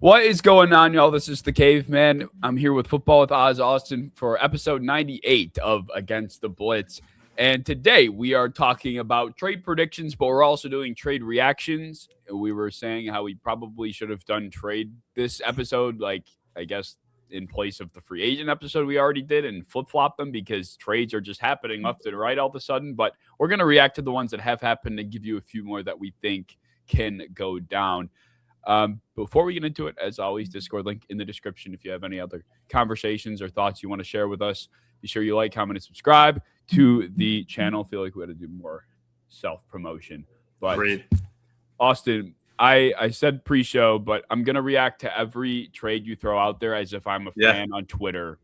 What is going on, y'all? This is the Caveman. I'm here with Football with Oz Austin for episode 98 of Against the Blitz. And today we are talking about trade predictions, but we're also doing trade reactions. We were saying how we probably should have done trade this episode, like, I guess, in place of the free agent episode we already did and flip flop them because trades are just happening left and right all of a sudden. But we're going to react to the ones that have happened and give you a few more that we think can go down. Before we get into it, as always, Discord link in the description. If you have any other conversations or thoughts you want to share with us, be sure you like, comment, and subscribe to the channel. I feel like we had to do more self-promotion. But Great. Austin, I said pre-show, but I'm going to react to every trade you throw out there as if I'm a fan on Twitter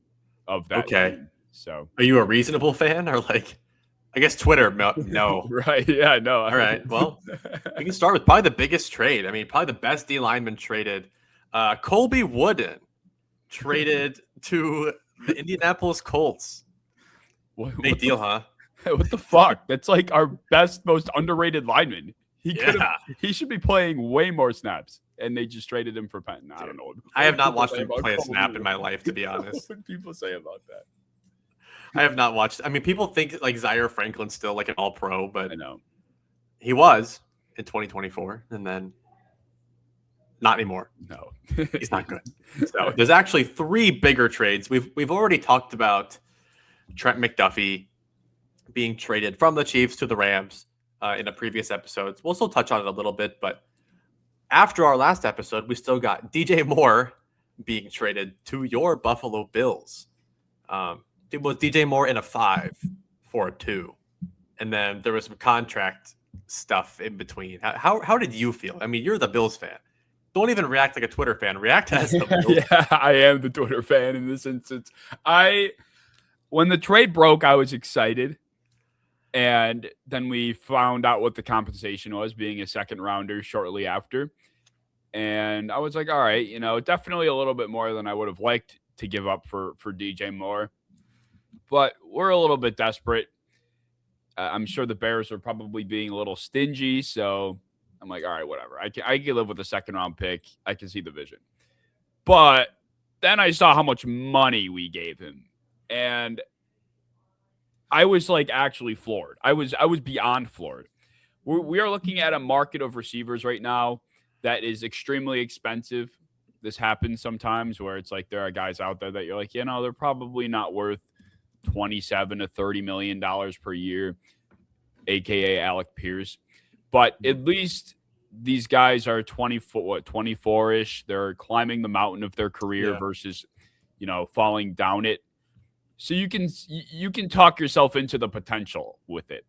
of that. Okay. Team. So, are you a reasonable fan or like, I guess Twitter, no. Right. Yeah, no. All right. Well, we can start with probably the biggest trade. I mean, probably the best D lineman traded. Colby Wooden traded to the Indianapolis Colts. Big deal, huh? What the fuck? That's like our best, most underrated lineman. He should be playing way more snaps, and they just traded him for Penn. I don't know. I have not watched him play a snap in my life, to be honest. What would people say about that? I have not watched. I mean, people think like Zaire Franklin's still like an all-pro, but I know he was in 2024, and then not anymore. No, he's not good. So there's actually three bigger trades. We've already talked about Trent McDuffie being traded from the Chiefs to the Rams in a previous episode. We'll still touch on it a little bit, but after our last episode, we still got DJ Moore being traded to your Buffalo Bills. It was DJ Moore in a 5 for a 2. And then there was some contract stuff in between. How did you feel? I mean, you're the Bills fan. Don't even react like a Twitter fan. React as the Bills. Yeah, I am the Twitter fan in this instance. When the trade broke, I was excited. And then we found out what the compensation was, being a second rounder shortly after. And I was like, all right, definitely a little bit more than I would have liked to give up for DJ Moore. But we're a little bit desperate. I'm sure the Bears are probably being a little stingy. So I'm like, all right, whatever. I can live with a second round pick. I can see the vision. But then I saw how much money we gave him. And I was like actually floored. I was beyond floored. We are looking at a market of receivers right now that is extremely expensive. This happens sometimes where it's like there are guys out there that you're like, they're probably not worth $27 to $30 million per year, aka Alec Pierce. But at least these guys are 24-ish. They're climbing the mountain of their career versus, falling down it. So you can talk yourself into the potential with it.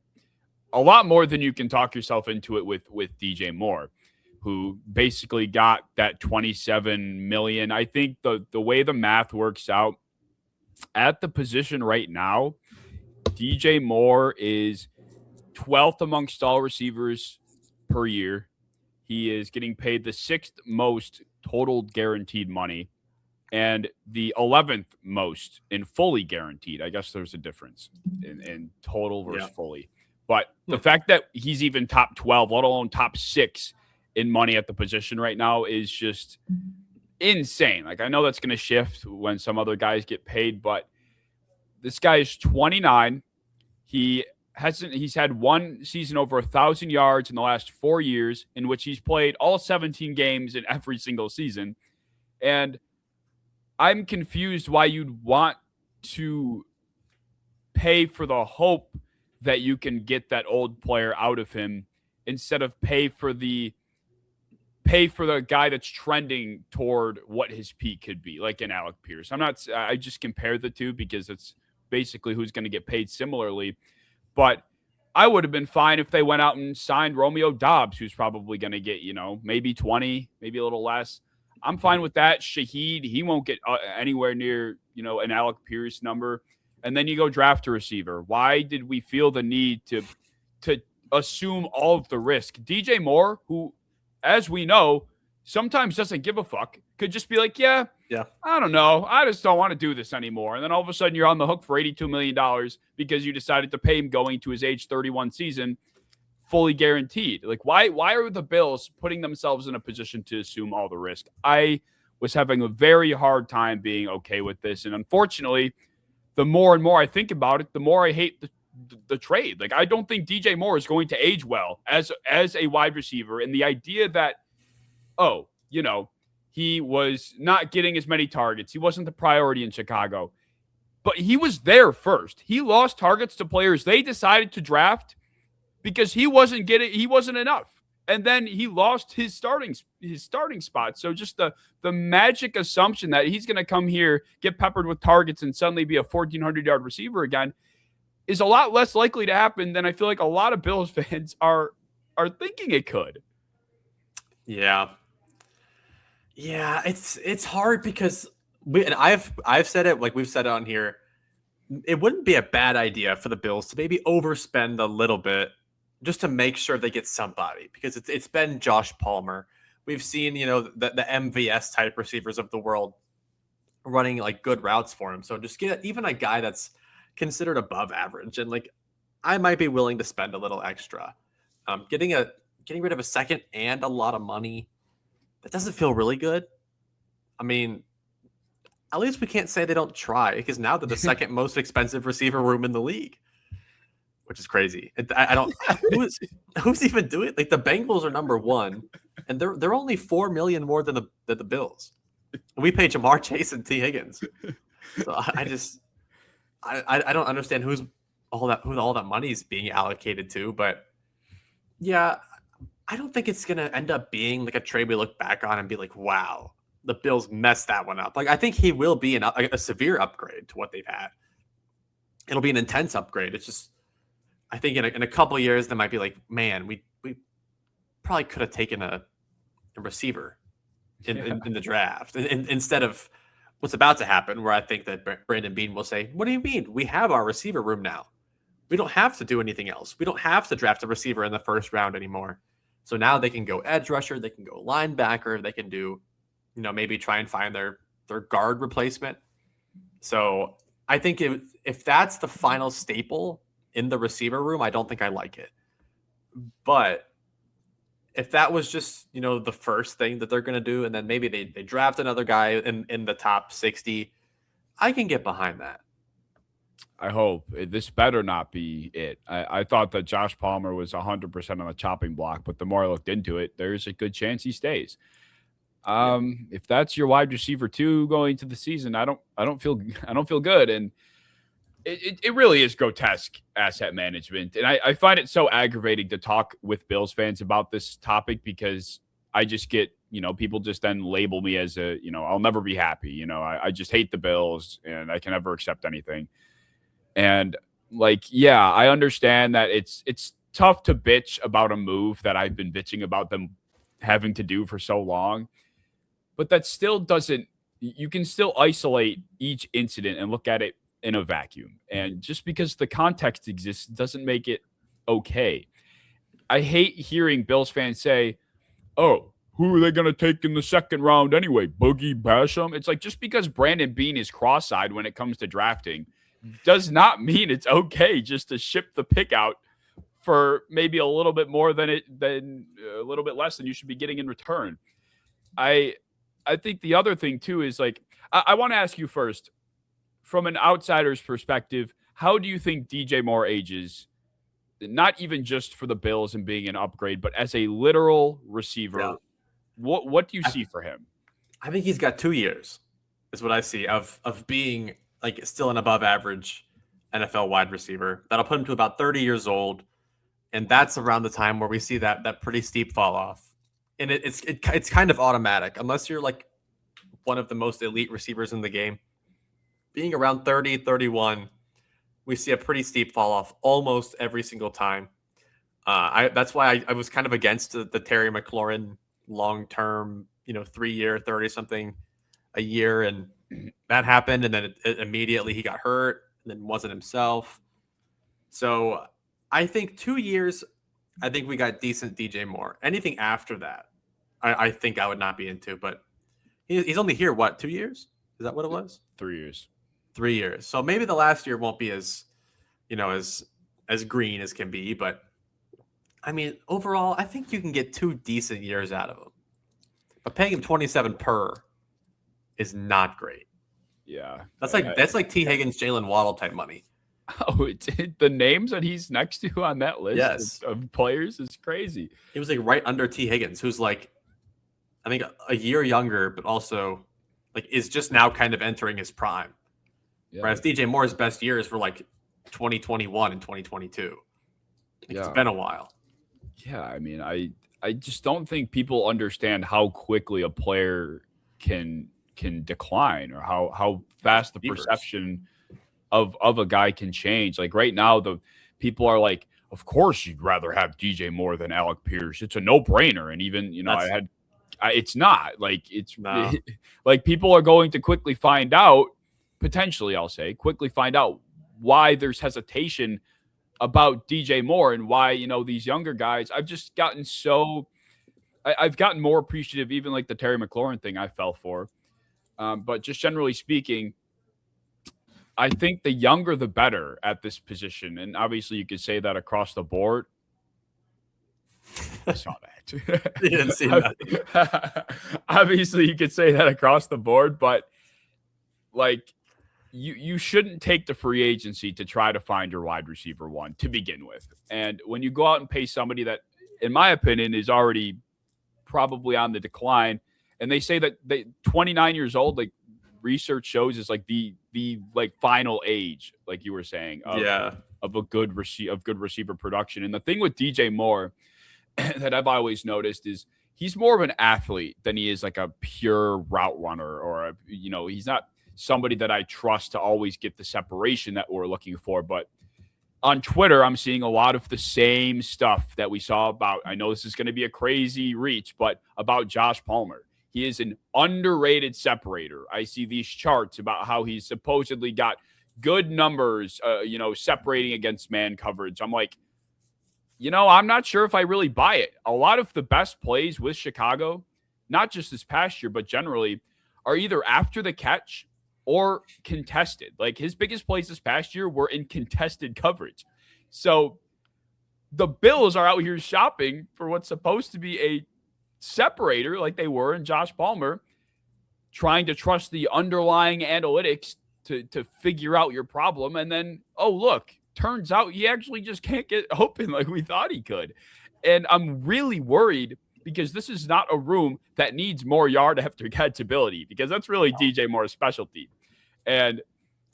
A lot more than you can talk yourself into it with DJ Moore, who basically got that $27 million. I think the way the math works out, at the position right now, DJ Moore is 12th amongst all receivers per year. He is getting paid the 6th most total guaranteed money and the 11th most in fully guaranteed. I guess there's a difference in total versus fully. But the fact that he's even top 12, let alone top 6 in money at the position right now is just insane. Like, I know that's going to shift when some other guys get paid, but this guy is 29. He's had one season over 1,000 yards in the last 4 years, in which he's played all 17 games in every single season. And I'm confused why you'd want to pay for the hope that you can get that old player out of him instead of pay for the guy that's trending toward what his peak could be, like an Alec Pierce. I just compare the two because it's basically who's going to get paid similarly. But I would have been fine if they went out and signed Romeo Doubs, who's probably going to get, maybe 20, maybe a little less. I'm fine with that. Shaheed, he won't get anywhere near, an Alec Pierce number. And then you go draft a receiver. Why did we feel the need to assume all of the risk? DJ Moore, who, as we know, sometimes doesn't give a fuck, could just be like, yeah, I don't know. I just don't want to do this anymore. And then all of a sudden you're on the hook for $82 million because you decided to pay him going to his age 31 season, fully guaranteed. Like, why are the Bills putting themselves in a position to assume all the risk? I was having a very hard time being okay with this. And unfortunately, the more and more I think about it, the more I hate the trade. Like, I don't think DJ Moore is going to age well as a wide receiver. And the idea that, oh, he was not getting as many targets. He wasn't the priority in Chicago. But he was there first. He lost targets to players they decided to draft because he wasn't enough. And then he lost his starting spot. So just the magic assumption that he's going to come here, get peppered with targets, and suddenly be a 1,400-yard receiver again is a lot less likely to happen than I feel like a lot of Bills fans are thinking it could. Yeah. Yeah, it's hard because I've said it, like we've said it on here. It wouldn't be a bad idea for the Bills to maybe overspend a little bit just to make sure they get somebody, because it's been Josh Palmer. We've seen, the MVS type receivers of the world running like good routes for him. So just get even a guy that's considered above average, and like I might be willing to spend a little extra. Getting rid of a second and a lot of money, that doesn't feel really good. I mean, at least we can't say they don't try, because now they're the second most expensive receiver room in the league, which is crazy. I don't who's even doing it? Like, the Bengals are number one, and they're only $4 million more than the Bills. We pay Jamar Chase and T. Higgins. So I don't understand who all that money is being allocated to, but yeah, I don't think it's gonna end up being like a trade we look back on and be like, wow, the Bills messed that one up. Like, I think he will be a severe upgrade to what they've had. It'll be an intense upgrade. It's just, I think in a couple of years, they might be like, man, we probably could have taken a receiver in the draft, and instead of what's about to happen, where I think that Brandon Beane will say, what do you mean? We have our receiver room now. We don't have to do anything else. We don't have to draft a receiver in the first round anymore. So now they can go edge rusher, they can go linebacker, they can do, maybe try and find their guard replacement. So I think if that's the final staple in the receiver room, I don't think I like it. But if that was just, the first thing that they're going to do, and then maybe they draft another guy in the top 60, I can get behind that. I hope. This better not be it. I thought that Josh Palmer was 100% on the chopping block, but the more I looked into it, there's a good chance he stays. If that's your wide receiver 2 going to the season, I don't feel good. And it really is grotesque asset management. And I find it so aggravating to talk with Bills fans about this topic, because I just get, people just then label me as I'll never be happy. I just hate the Bills and I can never accept anything. And yeah, I understand that it's tough to bitch about a move that I've been bitching about them having to do for so long, but that still doesn't, you can still isolate each incident and look at it in a vacuum. And just because the context exists doesn't make it okay. I hate hearing Bills fans say, oh, who are they going to take in the second round anyway? Boogie Basham? It's like, just because Brandon Beane is cross-eyed when it comes to drafting does not mean it's okay just to ship the pick out for maybe a little bit more than a little bit less than you should be getting in return. I think the other thing too is, like, I want to ask you first, from an outsider's perspective, how do you think DJ Moore ages? Not even just for the Bills and being an upgrade, but as a literal receiver. Yeah. What do you see for him? I think he's got 2 years, is what I see, of being like still an above average NFL wide receiver. That'll put him to about 30 years old. And that's around the time where we see that pretty steep fall off. And it's kind of automatic, unless you're like one of the most elite receivers in the game. Being around 30, 31, we see a pretty steep fall off almost every single time. That's why I was kind of against the Terry McLaurin long-term, 3-year, 30-something a year. And that happened. And then immediately he got hurt and then wasn't himself. So I think 2 years, I think we got decent DJ Moore. Anything after that, I think I would not be into. But he's only here, 2 years? Is that what it was? 3 years. 3 years. So maybe the last year won't be as green as can be. But I mean, overall, I think you can get 2 decent years out of him. But paying him $27 per, is not great. Yeah. That's like T. Higgins, Jalen Waddle type money. Oh, the names that he's next to on that list of players is crazy. He was like right under T. Higgins, who's like, I think a year younger, but also like is just now kind of entering his prime. Yeah. Whereas DJ Moore's best years were like 2021 and 2022. It's been a while. Yeah, I mean, I just don't think people understand how quickly a player can decline, or how fast the perception of a guy can change. Like right now, the people are like, of course you'd rather have DJ Moore than Alec Pierce. It's a no-brainer. And even, it's not. Like it's like people are going to quickly find out, potentially, I'll say, quickly find out why there's hesitation about DJ Moore and why, these younger guys. I've just gotten I've gotten more appreciative, even like the Terry McLaurin thing I fell for. But just generally speaking, I think the younger the better at this position. And obviously you could say that across the board. I saw that. You didn't see that. Obviously you could say that across the board, but like you shouldn't take the free agency to try to find your wide receiver one to begin with. And when you go out and pay somebody that, in my opinion, is already probably on the decline, and they say that 29 years old, like research shows, is like the like final age, like you were saying, of a good receiver production. And the thing with DJ Moore that I've always noticed is he's more of an athlete than he is like a pure route runner, or he's not somebody that I trust to always get the separation that we're looking for. But on Twitter, I'm seeing a lot of the same stuff that we saw about, I know this is going to be a crazy reach, but about Josh Palmer. He is an underrated separator. I see these charts about how he's supposedly got good numbers, separating against man coverage. I'm like, I'm not sure if I really buy it. A lot of the best plays with Chicago, not just this past year, but generally, are either after the catch or contested. Like his biggest plays this past year were in contested coverage. So the Bills are out here shopping for what's supposed to be a separator, like they were in Josh Palmer, trying to trust the underlying analytics to figure out your problem. And then, oh, look, turns out he actually just can't get open like we thought he could. And I'm really worried, because this is not a room that needs more yard after catch ability, because that's really DJ Moore's specialty. And,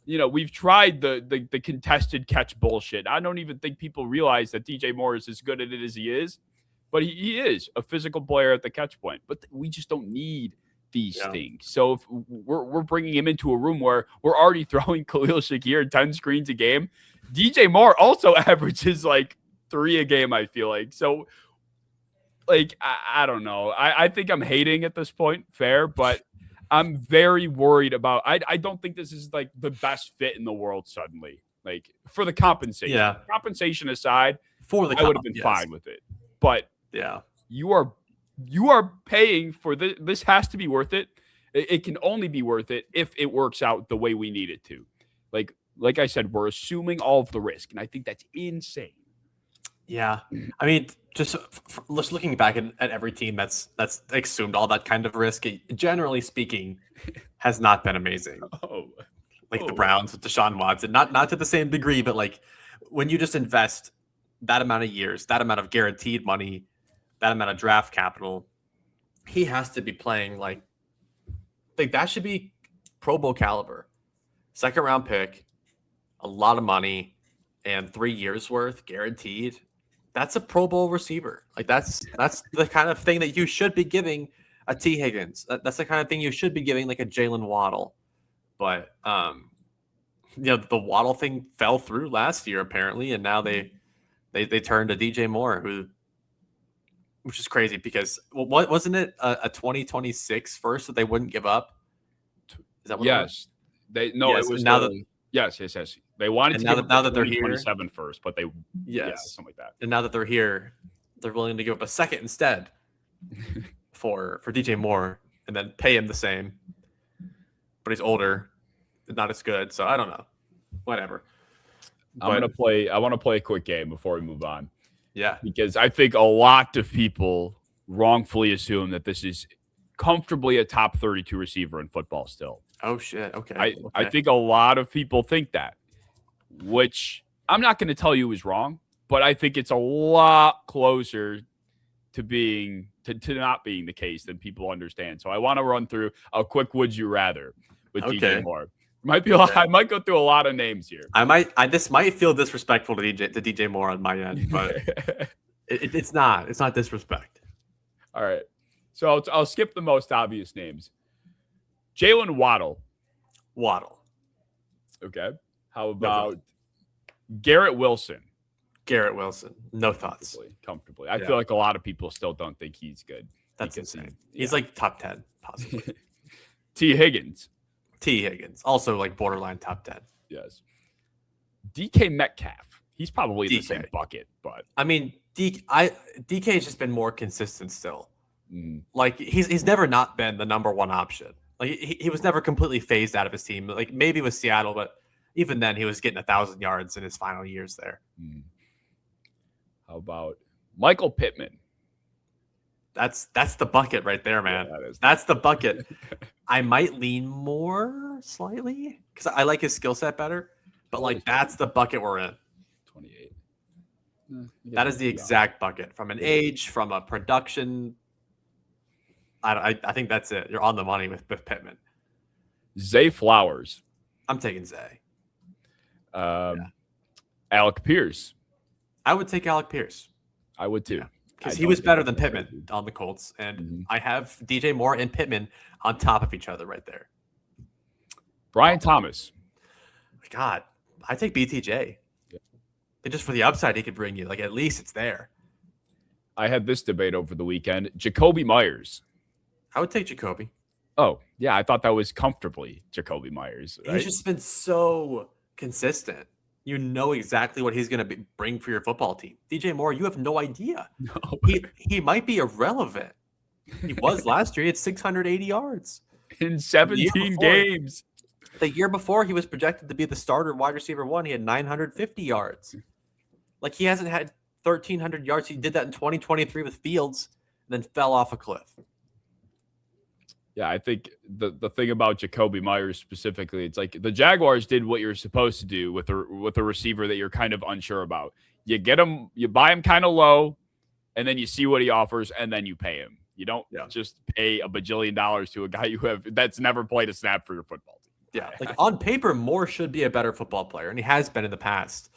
we've tried the contested catch bullshit. I don't even think people realize that DJ Moore is as good at it as he is, but he is a physical player at the catch point. But we just don't need these things. So if we're bringing him into a room where we're already throwing Khalil Shakir 10 screens a game, DJ Moore also averages like 3 a game, I feel like. So, like, I don't know. I think I'm hating at this point. Fair, but I'm very worried about. I don't think this is like the best fit in the world suddenly. Like for the compensation. Yeah. Compensation aside, I would have been fine with it. But you are paying for this. This has to be worth it. It can only be worth it if it works out the way we need it to. Like I said, we're assuming all of the risk, and I think that's insane. Yeah, I mean, just looking back at every team that's assumed all that kind of risk, generally speaking, has not been amazing. The Browns with Deshaun Watson, not to the same degree, but like when you just invest that amount of years, that amount of guaranteed money, that amount of draft capital, he has to be playing like that should be Pro Bowl caliber, 2nd round pick, a lot of money, and 3 years worth guaranteed. That's a Pro Bowl receiver. Like that's the kind of thing that you should be giving a T. Higgins. That's the kind of thing you should be giving like a Jalen Waddle. But the Waddle thing fell through last year apparently, and now they turned to DJ Moore, which is crazy because what wasn't it a 2026 first that they wouldn't give up? Is that what? Yes, it was now that. Yes. They wanted to now that they're here 27 first, but they something like that. And now that they're here, they're willing to give up a second instead for DJ Moore, and then pay him the same. But he's older, not as good. So I don't know. Whatever. I want to play a quick game before we move on. Yeah, because I think a lot of people wrongfully assume that this is comfortably a top 32 receiver in football still. Oh, shit. Okay. I think a lot of people think that, which I'm not going to tell you is wrong, but I think it's a lot closer to being to not being the case than people understand. So I want to run through a quick would you rather with DJ Moore. Might be a lot, I might go through a lot of names here. This might feel disrespectful to DJ Moore on my end, but it's not. It's not disrespect. All right. So I'll skip the most obvious names. Jalen Waddle. Okay. How about Garrett Wilson? No thoughts. Comfortably. I feel like a lot of people still don't think he's good. That's insane. He's like top 10, possibly. T. Higgins. Also like borderline top 10. Yes. DK Metcalf. He's probably the same bucket, but I mean, DK has just been more consistent still. Like he's never not been the number one option. Like he was never completely phased out of his team. Like maybe with Seattle, but even then he was getting 1,000 yards in his final years there. How about Michael Pittman? That's the bucket right there, man. Yeah, that's the bucket. I might lean more slightly because I like his skill set better, but like that's the bucket we're in. 28. That is the exact bucket from an age, from a production. I think that's it. You're on the money with Pittman. Zay Flowers. I'm taking Zay. Alec Pierce. I would take Alec Pierce. I would too. Because he was better than Pittman on the Colts. And I have DJ Moore and Pittman on top of each other right there. Brian Thomas. God, I take BTJ. Yeah. Just for the upside he could bring you. Like, at least it's there. I had this debate over the weekend. Jacoby Myers. I would take Jacoby. Oh, yeah. I thought that was comfortably Jacoby Myers. Right? He's just been so consistent. You know exactly what he's going to bring for your football team. DJ Moore, you have no idea. No. He might be irrelevant. He was last year. He had 680 yards. In 17 games. The year before, he was projected to be the starter wide receiver one. He had 950 yards. Like, he hasn't had 1,300 yards. He did that in 2023 with Fields and then fell off a cliff. Yeah, I think the thing about Jacoby Myers specifically, it's like the Jaguars did what you're supposed to do with a receiver that you're kind of unsure about. You get him, you buy him kind of low, and then you see what he offers, and then you pay him. You don't just pay $1 bajillion to a guy that's never played a snap for your football team. Yeah, like on paper, Moore should be a better football player, and he has been in the past.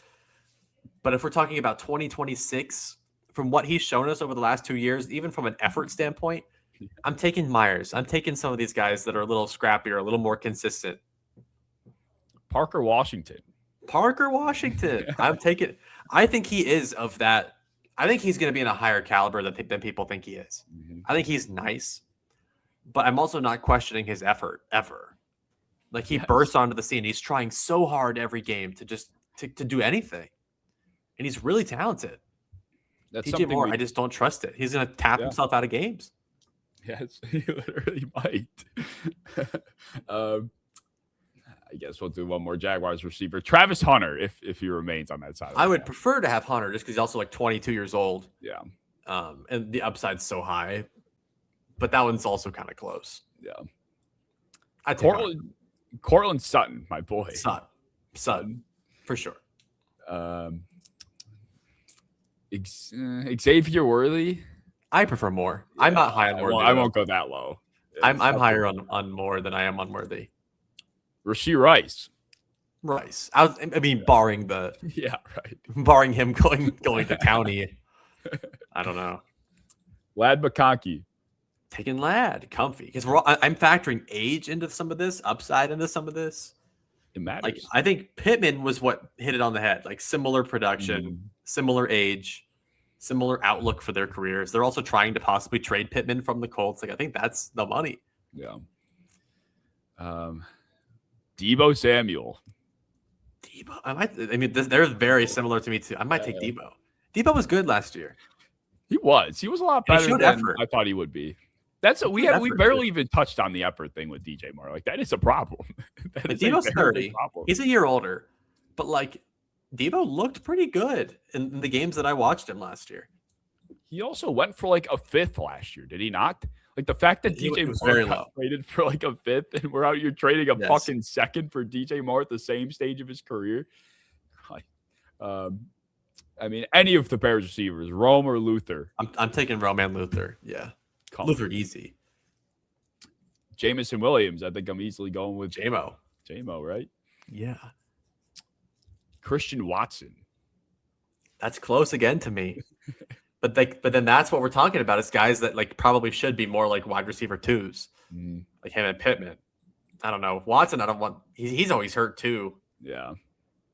But if we're talking about 2026, from what he's shown us over the last 2 years, even from an effort standpoint, I'm taking Myers. I'm taking some of these guys that are a little scrappier, a little more consistent. Parker Washington. I'm taking. I think he is of that. I think he's going to be in a higher caliber than people think he is. Mm-hmm. I think he's nice, but I'm also not questioning his effort ever. Like he bursts onto the scene. He's trying so hard every game to just to do anything, and he's really talented. That's DJ Moore, I just don't trust it. He's going to tap himself out of games. Yes, he literally might. I guess we'll do one more Jaguars receiver. Travis Hunter, if he remains on that side. I would prefer to have Hunter just because he's also like 22 years old. Yeah. And the upside's so high. But that one's also kind of close. Yeah. Cortland Sutton, my boy. Sutton, for sure. Xavier Worthy. I prefer Moore. Yeah, I'm not high on Worthy. I won't go that low. I'm higher on Moore than I am on Worthy. Rashee Rice. I mean, barring the barring him going to County. I don't know. Lad McConkey. Taking Lad, comfy because I'm factoring age into some of this, upside into some of this. It matters. Like I think Pittman was what hit it on the head. Like similar production, similar age. Similar outlook for their careers. They're also trying to possibly trade Pittman from the Colts. Like I think that's the money. Yeah. Deebo Samuel. They're very similar to me too. I might take Deebo. Deebo was good last year. He was a lot better than effort. I thought he would be. We barely even touched on the effort thing with DJ Moore. Like that is a problem. Deebo's 30. He's a year older, but like. Deebo looked pretty good in the games that I watched him last year. He also went for like a 5th last year, did he not? Like the fact that He DJ was Moore very got low. traded for like a fifth, and we're out here trading a Yes. fucking second for DJ Moore at the same stage of his career. Like, I mean, any of the Bears receivers, Rome or Luther. I'm taking Roman Luther. Yeah, Luther easy. Jamison Williams. I think I'm easily going with JMO, right? Yeah. Christian Watson. That's close again to me. But then that's what we're talking about is guys that like probably should be more like wide receiver twos, like him and Pittman. I don't know. Watson, I don't want. He's always hurt too. Yeah.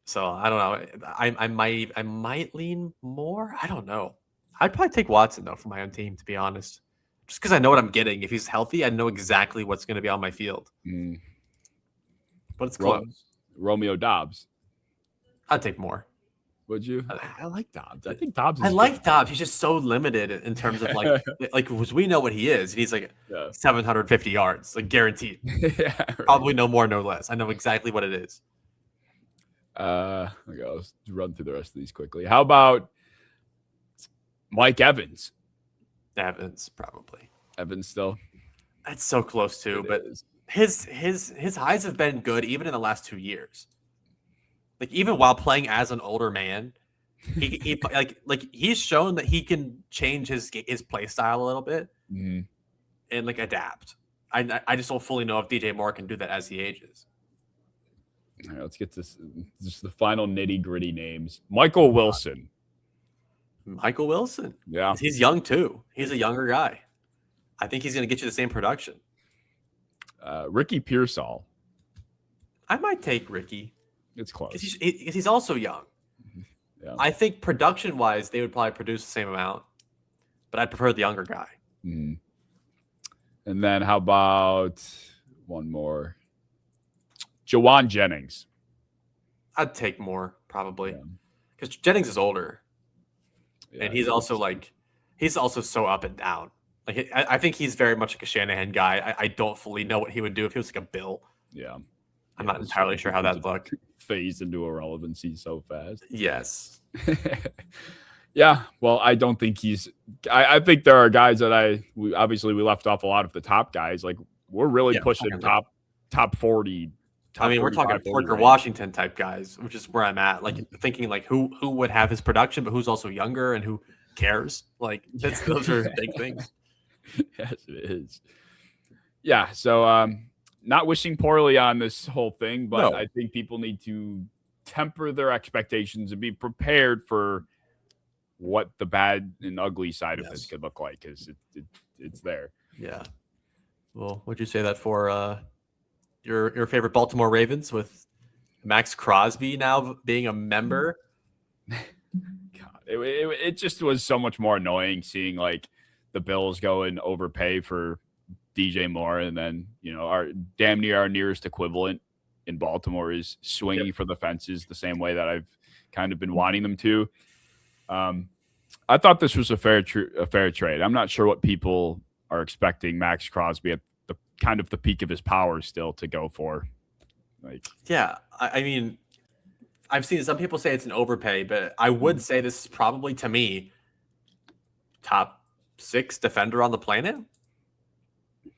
So I don't know. I might lean more. I don't know. I'd probably take Watson though for my own team, to be honest, just because I know what I'm getting. If he's healthy, I know exactly what's going to be on my field. But it's close. Romeo Dobbs. I'd take more. Would you? I like Dobbs. I think Dobbs. I like Dobbs. He's just so limited in terms of like because we know what he is. He's like 750 yards, like guaranteed. Yeah, right. Probably no more, no less. I know exactly what it is. Okay, let's run through the rest of these quickly. How about Mike Evans? Evans, probably. Evans still. That's so close too, but his highs have been good even in the last 2 years. Like even while playing as an older man, he like he's shown that he can change his play style a little bit and like adapt. I just don't fully know if DJ Moore can do that as he ages. All right, let's get this. Just the final nitty gritty names. Michael Wilson. Michael Wilson. Yeah, he's young too. He's a younger guy. I think he's going to get you the same production. Ricky Pearsall. I might take Ricky. It's close. He's also young. Yeah. I think production-wise, they would probably produce the same amount, but I prefer the younger guy. And then how about one more? Jawan Jennings. I'd take more probably because Jennings is older, and he's also so up and down. Like I think he's very much like a Shanahan guy. I don't fully know what he would do if he was like a Bill. Yeah. I'm not entirely sure how that'd look. Phase into irrelevancy so fast. Yes. Yeah. Well, I don't think I think there are guys that we left off a lot of the top guys. Like we're really pushing top 40. We're talking Parker Washington type guys, which is where I'm at. Like thinking like who would have his production, but who's also younger and who cares. Like those are big things. Yes, it is. Yeah. So, not wishing poorly on this whole thing, but I think people need to temper their expectations and be prepared for what the bad and ugly side of this could look like, because it's there. Yeah. Well, would you say that for your favorite Baltimore Ravens with Maxx Crosby now being a member? God, it just was so much more annoying seeing like the Bills go and overpay for DJ Moore, and then our damn near our nearest equivalent in Baltimore is swinging for the fences the same way that I've kind of been wanting them to. I thought this was a fair trade. I'm not sure what people are expecting Maxx Crosby at the kind of the peak of his powers still to go for. I mean, I've seen some people say it's an overpay, but I would say this is probably, to me, top 6 defender on the planet.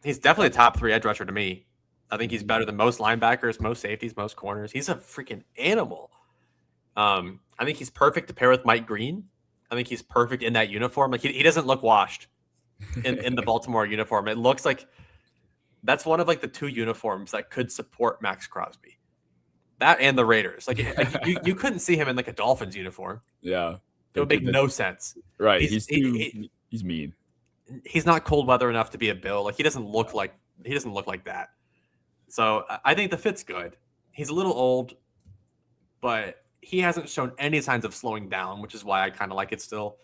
He's definitely a top 3 edge rusher to me. I think he's better than most linebackers, most safeties, most corners. He's a freaking animal. I think he's perfect to pair with Mike Green. I think he's perfect in that uniform. Like he doesn't look washed in the Baltimore uniform. It looks like that's one of like the 2 uniforms that could support Maxx Crosby. That and the Raiders. Like you couldn't see him in like a Dolphins uniform. Yeah. It would make no sense. Right. He's mean. He's not cold weather enough to be a Bill. Like he doesn't look like that. So I think the fit's good. He's a little old, but he hasn't shown any signs of slowing down, which is why I kind of like it still.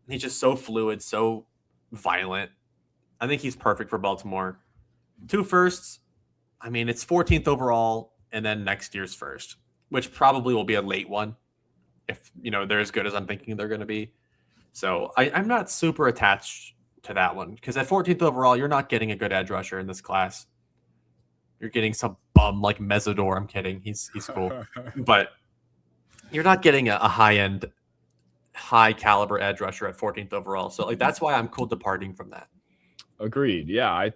He's just so fluid, so violent. I think he's perfect for Baltimore. 2 firsts. I mean, it's 14th overall, and then next year's first, which probably will be a late one if they're as good as I'm thinking they're going to be. So I'm not super attached to that one because at 14th overall, you're not getting a good edge rusher in this class. You're getting some bum like Mesidor. I'm kidding. He's cool, but you're not getting a high-end, high-caliber edge rusher at 14th overall. So like that's why I'm cool departing from that. Agreed. Yeah, I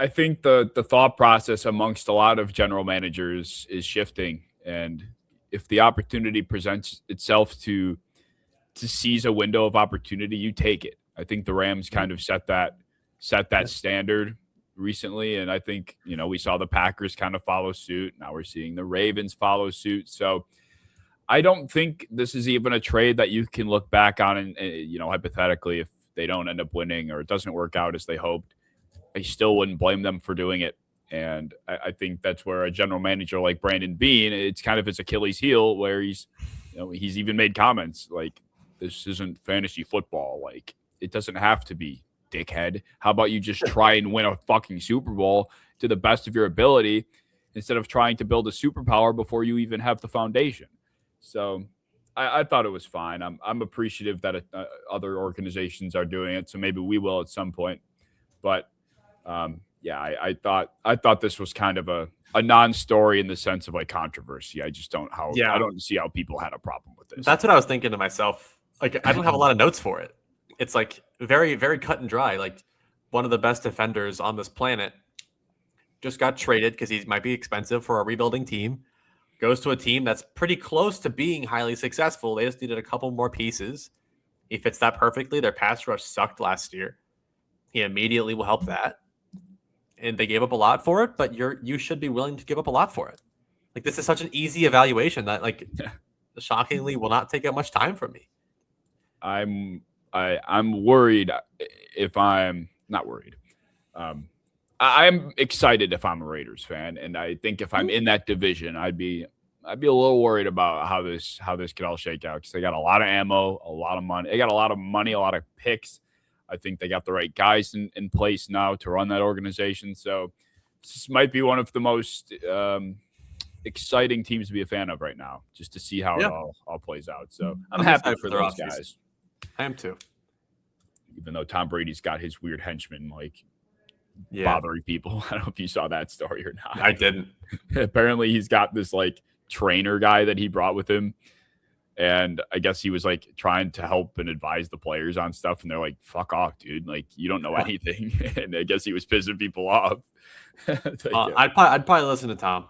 think the thought process amongst a lot of general managers is shifting, and if the opportunity presents itself to seize a window of opportunity, you take it. I think the Rams kind of set that standard recently, and I think we saw the Packers kind of follow suit. Now we're seeing the Ravens follow suit. So I don't think this is even a trade that you can look back on and hypothetically, if they don't end up winning or it doesn't work out as they hoped, I still wouldn't blame them for doing it. And I think that's where a general manager like Brandon Beane, it's kind of his Achilles heel, where he's even made comments like, this isn't fantasy football. Like, it doesn't have to be, dickhead. How about you just try and win a fucking Super Bowl to the best of your ability instead of trying to build a superpower before you even have the foundation? So I thought it was fine. I'm appreciative that other organizations are doing it. So maybe we will at some point. But I thought this was kind of a non-story in the sense of like controversy. I just don't I don't see how people had a problem with this. That's what I was thinking to myself. Like, I don't have a lot of notes for it. It's like very, very cut and dry. Like, one of the best defenders on this planet just got traded because he might be expensive for a rebuilding team. Goes to a team that's pretty close to being highly successful. They just needed a couple more pieces. He fits that perfectly. Their pass rush sucked last year. He immediately will help that. And they gave up a lot for it, but you should be willing to give up a lot for it. Like, this is such an easy evaluation that, like, shockingly will not take up much time from me. I'm worried if I'm not worried. I'm excited if I'm a Raiders fan, and I think if I'm in that division, I'd be a little worried about how this could all shake out, because they got a lot of ammo, a lot of money. They got a lot of money, a lot of picks. I think they got the right guys in place now to run that organization. So this might be one of the most exciting teams to be a fan of right now, just to see how it all plays out. So I'm happy for those guys. I am too. Even though Tom Brady's got his weird henchmen bothering people. I don't know if you saw that story or not. I didn't. Apparently he's got this like trainer guy that he brought with him. And I guess he was like trying to help and advise the players on stuff. And they're like, fuck off, dude. Like, you don't know anything. And I guess he was pissing people off. I'd probably listen to Tom.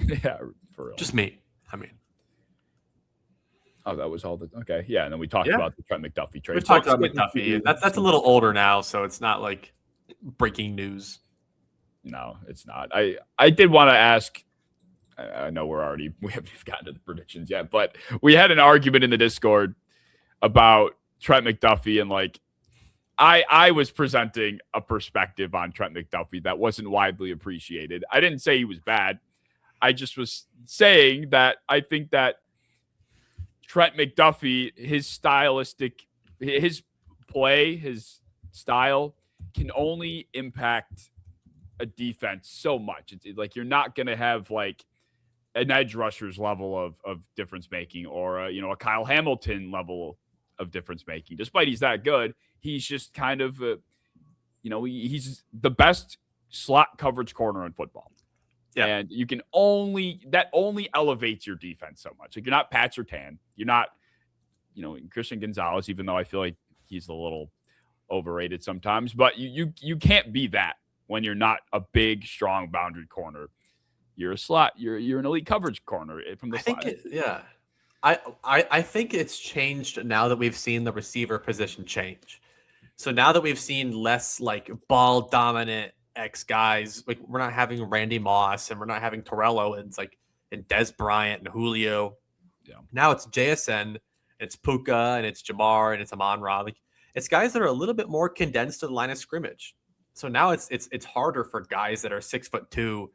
Yeah, for real. Just me. I mean. Oh, that was all okay. Yeah. And then we talked about the Trent McDuffie trade. We talked about McDuffie. That's a little older now. So it's not like breaking news. No, it's not. I did want to ask. I know we haven't even gotten to the predictions yet, but we had an argument in the Discord about Trent McDuffie, and like I was presenting a perspective on Trent McDuffie that wasn't widely appreciated. I didn't say he was bad. I just was saying that I think that Trent McDuffie, his play, his style can only impact a defense so much. It's like you're not going to have like an edge rusher's level of difference making, or a Kyle Hamilton level of difference making. Despite he's that good, he's just kind of he's the best slot coverage corner in football. Yeah. And you can only elevates your defense so much. Like, you're not Pat Surtain, you're not Christian Gonzalez, even though I feel like he's a little overrated sometimes, but you can't be that when you're not a big, strong boundary corner. You're a slot. You're an elite coverage corner from the slot. I think it's changed now that we've seen the receiver position change. So now that we've seen less like ball dominant X guys, like we're not having Randy Moss and we're not having Terrell Owens and Des Bryant and Julio. Yeah. Now it's JSN, and it's Puka, and it's Jamar, and it's Amon-Ra. Like, it's guys that are a little bit more condensed to the line of scrimmage. So now it's harder for guys that are 6'2",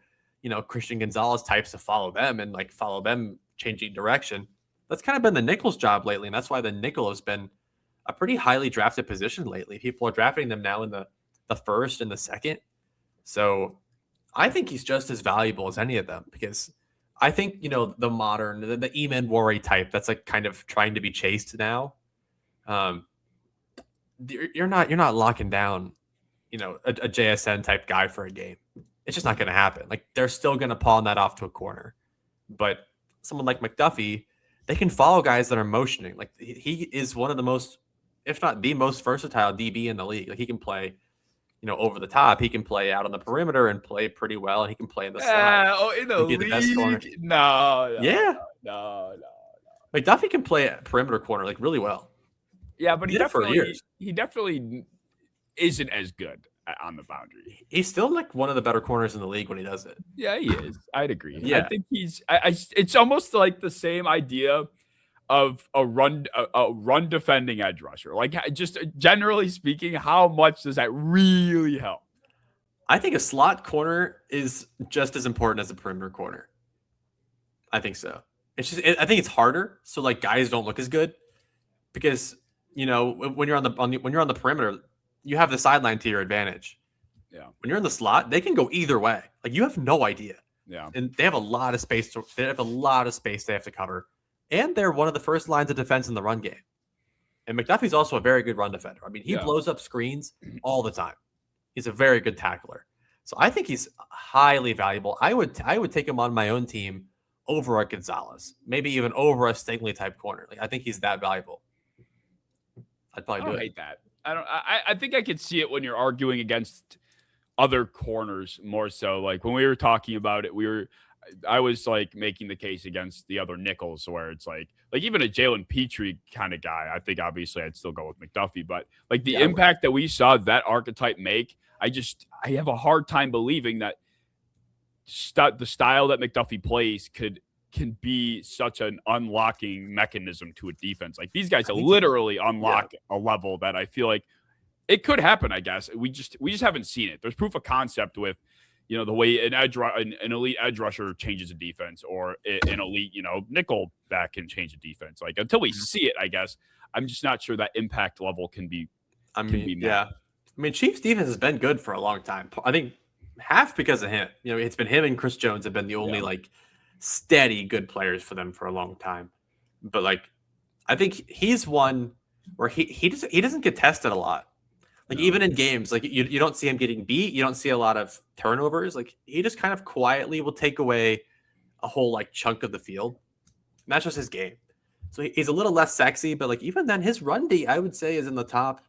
Christian Gonzalez types to follow them changing direction. That's kind of been the nickel's job lately, and that's why the nickel has been a pretty highly drafted position lately. People are drafting them now in the first and the second. So I think he's just as valuable as any of them, because I think, the modern, the Eamon Worry type that's like kind of trying to be chased now. You're not locking down, a JSN type guy for a game. It's just not going to happen. Like, they're still going to pawn that off to a corner. But someone like McDuffie, they can follow guys that are motioning. Like, he is one of the most if not the most versatile DB in the league. Like he can play, over the top. He can play out on the perimeter and play pretty well. He can play in the slot. In the He'd be the best corner. league? No. Yeah. No. McDuffie can play a perimeter corner like really well. Yeah, but he definitely isn't as good on the boundary. He's still like one of the better corners in the league when he does it. Yeah, he is. I'd agree. Yeah. I think he's. It's almost like the same idea of a run defending edge rusher. Like, just generally speaking, how much does that really help? I think a slot corner is just as important as a perimeter corner. I think so. I think it's harder, so like guys don't look as good because when you're on the perimeter, you have the sideline to your advantage. Yeah. When you're in the slot, they can go either way. Like you have no idea. Yeah. And they have a lot of space. They have to cover, and they're one of the first lines of defense in the run game. And McDuffie's also a very good run defender. I mean, he blows up screens all the time. He's a very good tackler. So I think he's highly valuable. I would take him on my own team over a Gonzalez, maybe even over a Stingley type corner. Like I think he's that valuable. I'd probably do it. I hate that. I think I could see it when you're arguing against other corners more so. Like when we were talking about it, I was like making the case against the other nickels where it's like even a Jalen Petrie kind of guy. I think obviously I'd still go with McDuffie, but like the impact that we saw that archetype make, I have a hard time believing that the style that McDuffie plays can be such an unlocking mechanism to a defense. Like these guys literally unlock a level that I feel like it could happen. I guess we just haven't seen it. There's proof of concept with, the way an elite edge rusher changes a defense or an elite, nickel back can change a defense. Like until we see it, I guess I'm just not sure that impact level can be. Yeah. I mean, Chiefs defense has been good for a long time. I think half because of him. It's been him and Chris Jones have been the only steady good players for them for a long time. But I think he's one where he doesn't get tested a lot. Even in games, you don't see him getting beat. You don't see a lot of turnovers. He just kind of quietly will take away a whole chunk of the field. And that's just his game. So he's a little less sexy, but even then his run D I would say is in the top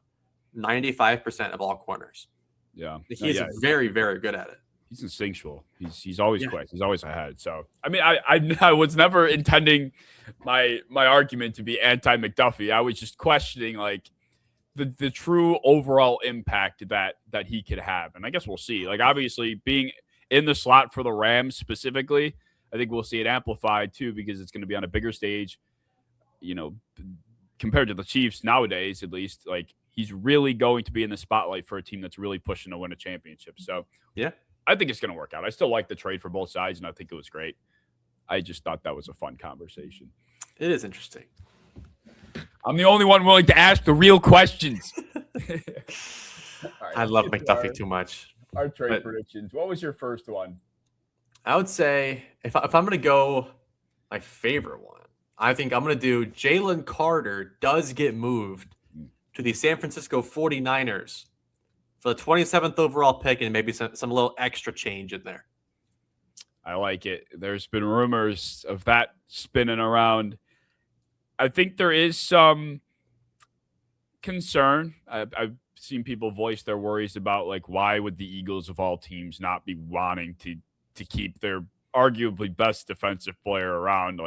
95% of all corners. Yeah. He's very, very good at it. He's instinctual. He's always quick. He's always ahead. So I mean, I was never intending my argument to be anti McDuffie. I was just questioning the true overall impact that he could have. And I guess we'll see. Obviously being in the slot for the Rams specifically, I think we'll see it amplified too, because it's going to be on a bigger stage, compared to the Chiefs nowadays, at least. He's really going to be in the spotlight for a team that's really pushing to win a championship. So yeah, I think it's going to work out. I still like the trade for both sides, and I think it was great. I just thought that was a fun conversation. It is interesting. I'm the only one willing to ask the real questions. Right, I love McDuffie too much. Our trade predictions. What was your first one? I would say if I'm going to go my favorite one, I think I'm going to do Jalen Carter does get moved to the San Francisco 49ers for the 27th overall pick and maybe some little extra change in there. I like it. There's been rumors of that spinning around. I think there is some concern. I've seen people voice their worries about why would the Eagles of all teams not be wanting to keep their arguably best defensive player around.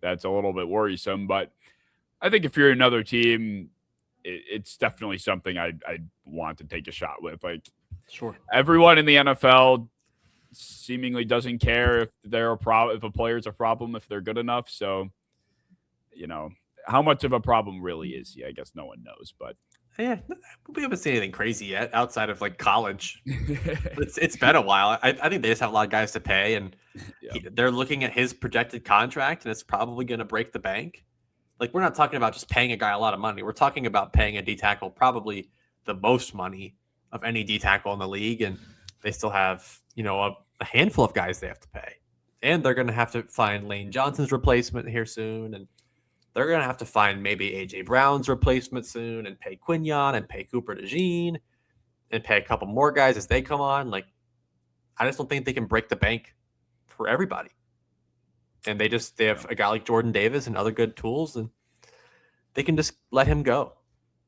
That's a little bit worrisome. But I think if you're another team, it's definitely something I'd want to take a shot with. Sure, everyone in the NFL seemingly doesn't care if they're if a player's a problem, if they're good enough. So, how much of a problem really is he? I guess no one knows, but yeah, we haven't seen anything crazy yet outside of college. It's been a while. I think they just have a lot of guys to pay, and they're looking at his projected contract, and it's probably going to break the bank. We're not talking about just paying a guy a lot of money. We're talking about paying a D tackle probably the most money of any D tackle in the league, and they still have a handful of guys they have to pay, and they're going to have to find Lane Johnson's replacement here soon, and they're going to have to find maybe AJ Brown's replacement soon, and pay Quinyon and pay Cooper DeJean and pay a couple more guys as they come on. I just don't think they can break the bank for everybody. And they have a guy like Jordan Davis and other good tools, and they can just let him go.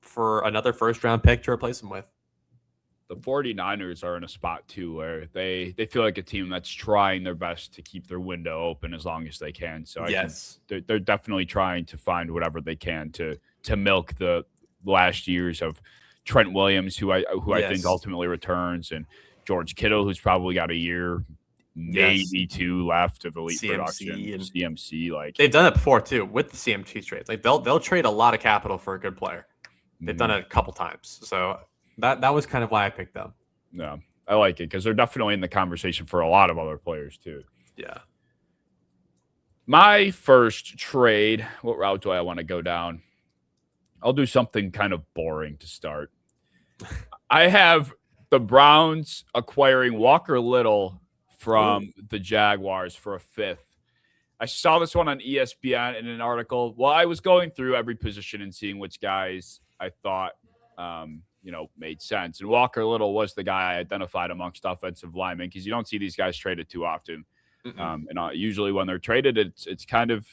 for another first-round pick to replace him with. The 49ers are in a spot, too, where they feel like a team that's trying their best to keep their window open as long as they can. So they're definitely trying to find whatever they can to milk the last years of Trent Williams, who I think ultimately returns, and George Kittle, who's probably got a year, maybe two left of elite production. CMC, like they've done it before too with the CMC trades. Like they'll trade a lot of capital for a good player. They've done it a couple times, so that was kind of why I picked them. Yeah, I like it because they're definitely in the conversation for a lot of other players too. Yeah. My first trade. What route do I want to go down? I'll do something kind of boring to start. I have the Browns acquiring Walker Little from the Jaguars for a 5th. I saw this one on ESPN in an article. Well, I was going through every position and seeing which guys I thought, made sense. And Walker Little was the guy I identified amongst offensive linemen because you don't see these guys traded too often. Usually when they're traded, it's kind of,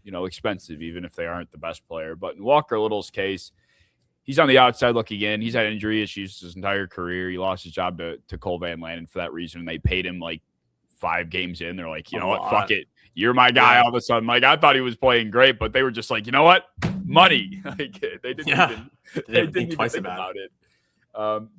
expensive, even if they aren't the best player. But in Walker Little's case, he's on the outside looking in. He's had injury issues his entire career. He lost his job to Cole Van Lannon for that reason. And they paid him like 5 games in. They're like, you know what? Fuck it. You're my guy all of a sudden. Like, I thought he was playing great, but they were just like, you know what? Money. Like, they didn't even think about it.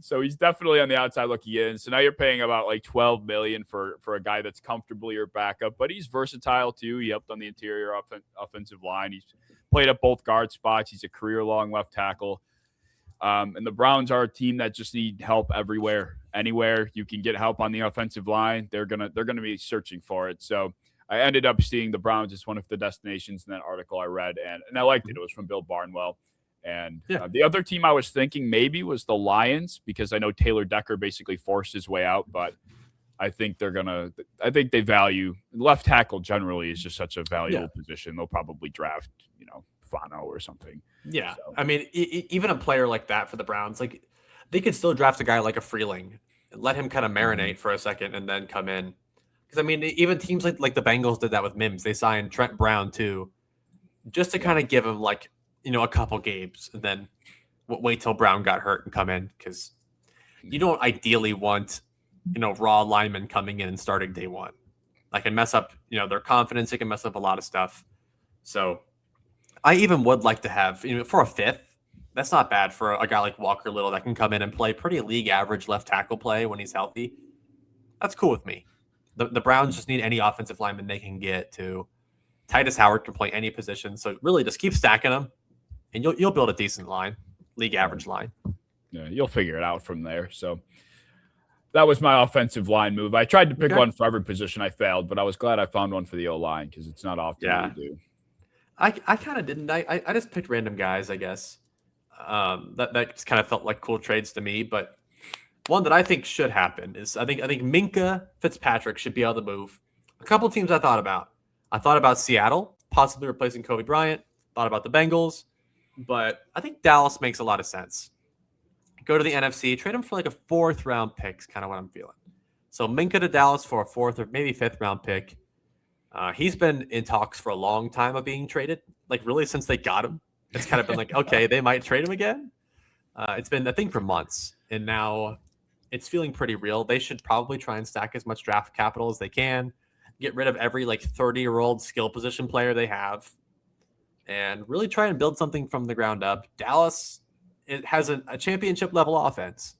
So he's definitely on the outside looking in. So now you're paying about like $12 million for a guy that's comfortably your backup, but he's versatile too. He helped on the interior offensive line. He's played at both guard spots. He's a career-long left tackle. And the Browns are a team that just need help everywhere. Anywhere you can get help on the offensive line, they're gonna be searching for it. So I ended up seeing the Browns as one of the destinations in that article I read, and I liked it. It was from Bill Barnwell. And the other team I was thinking maybe was the Lions, because I know Taylor Decker basically forced his way out, but I think they value left tackle generally is just such a valuable position. They'll probably draft, Fano or something. Yeah. So. I mean, even a player like that for the Browns, like they could still draft a guy like a Freeling and let him kind of marinate for a second and then come in. Because I mean, even teams like the Bengals did that with Mims. They signed Trent Brown too, just to kind of give him like, a couple games and then wait till Brown got hurt and come in, because you don't ideally want, raw linemen coming in and starting day one. Like, can mess up, their confidence. It can mess up a lot of stuff. So I even would like to have, for a 5th, that's not bad for a guy like Walker Little that can come in and play pretty league average left tackle play when he's healthy. That's cool with me. The Browns just need any offensive lineman they can get to. Titus Howard can play any position. So really just keep stacking them. And you'll build a decent line, league average line. Yeah, you'll figure it out from there. So that was my offensive line move. I tried to pick one for every position. I failed, but I was glad I found one for the O-line because it's not often you do. I kind of didn't. I just picked random guys, I guess. That just kind of felt like cool trades to me. But one that I think should happen is I think Minkah Fitzpatrick should be able to move. A couple teams I thought about. I thought about Seattle, possibly replacing Kobe Bryant. Thought about the Bengals. But I think Dallas makes a lot of sense. Go to the NFC, trade him for like a 4th round pick is kind of what I'm feeling. So Minkah to Dallas for a 4th or maybe 5th round pick. He's been in talks for a long time of being traded, like really since they got him. It's kind of been like, okay, they might trade him again. It's been a thing for months, and now it's feeling pretty real. They should probably try and stack as much draft capital as they can, get rid of every like 30-year-old skill position player they have, and really try and build something from the ground up. Dallas, it has a championship level offense,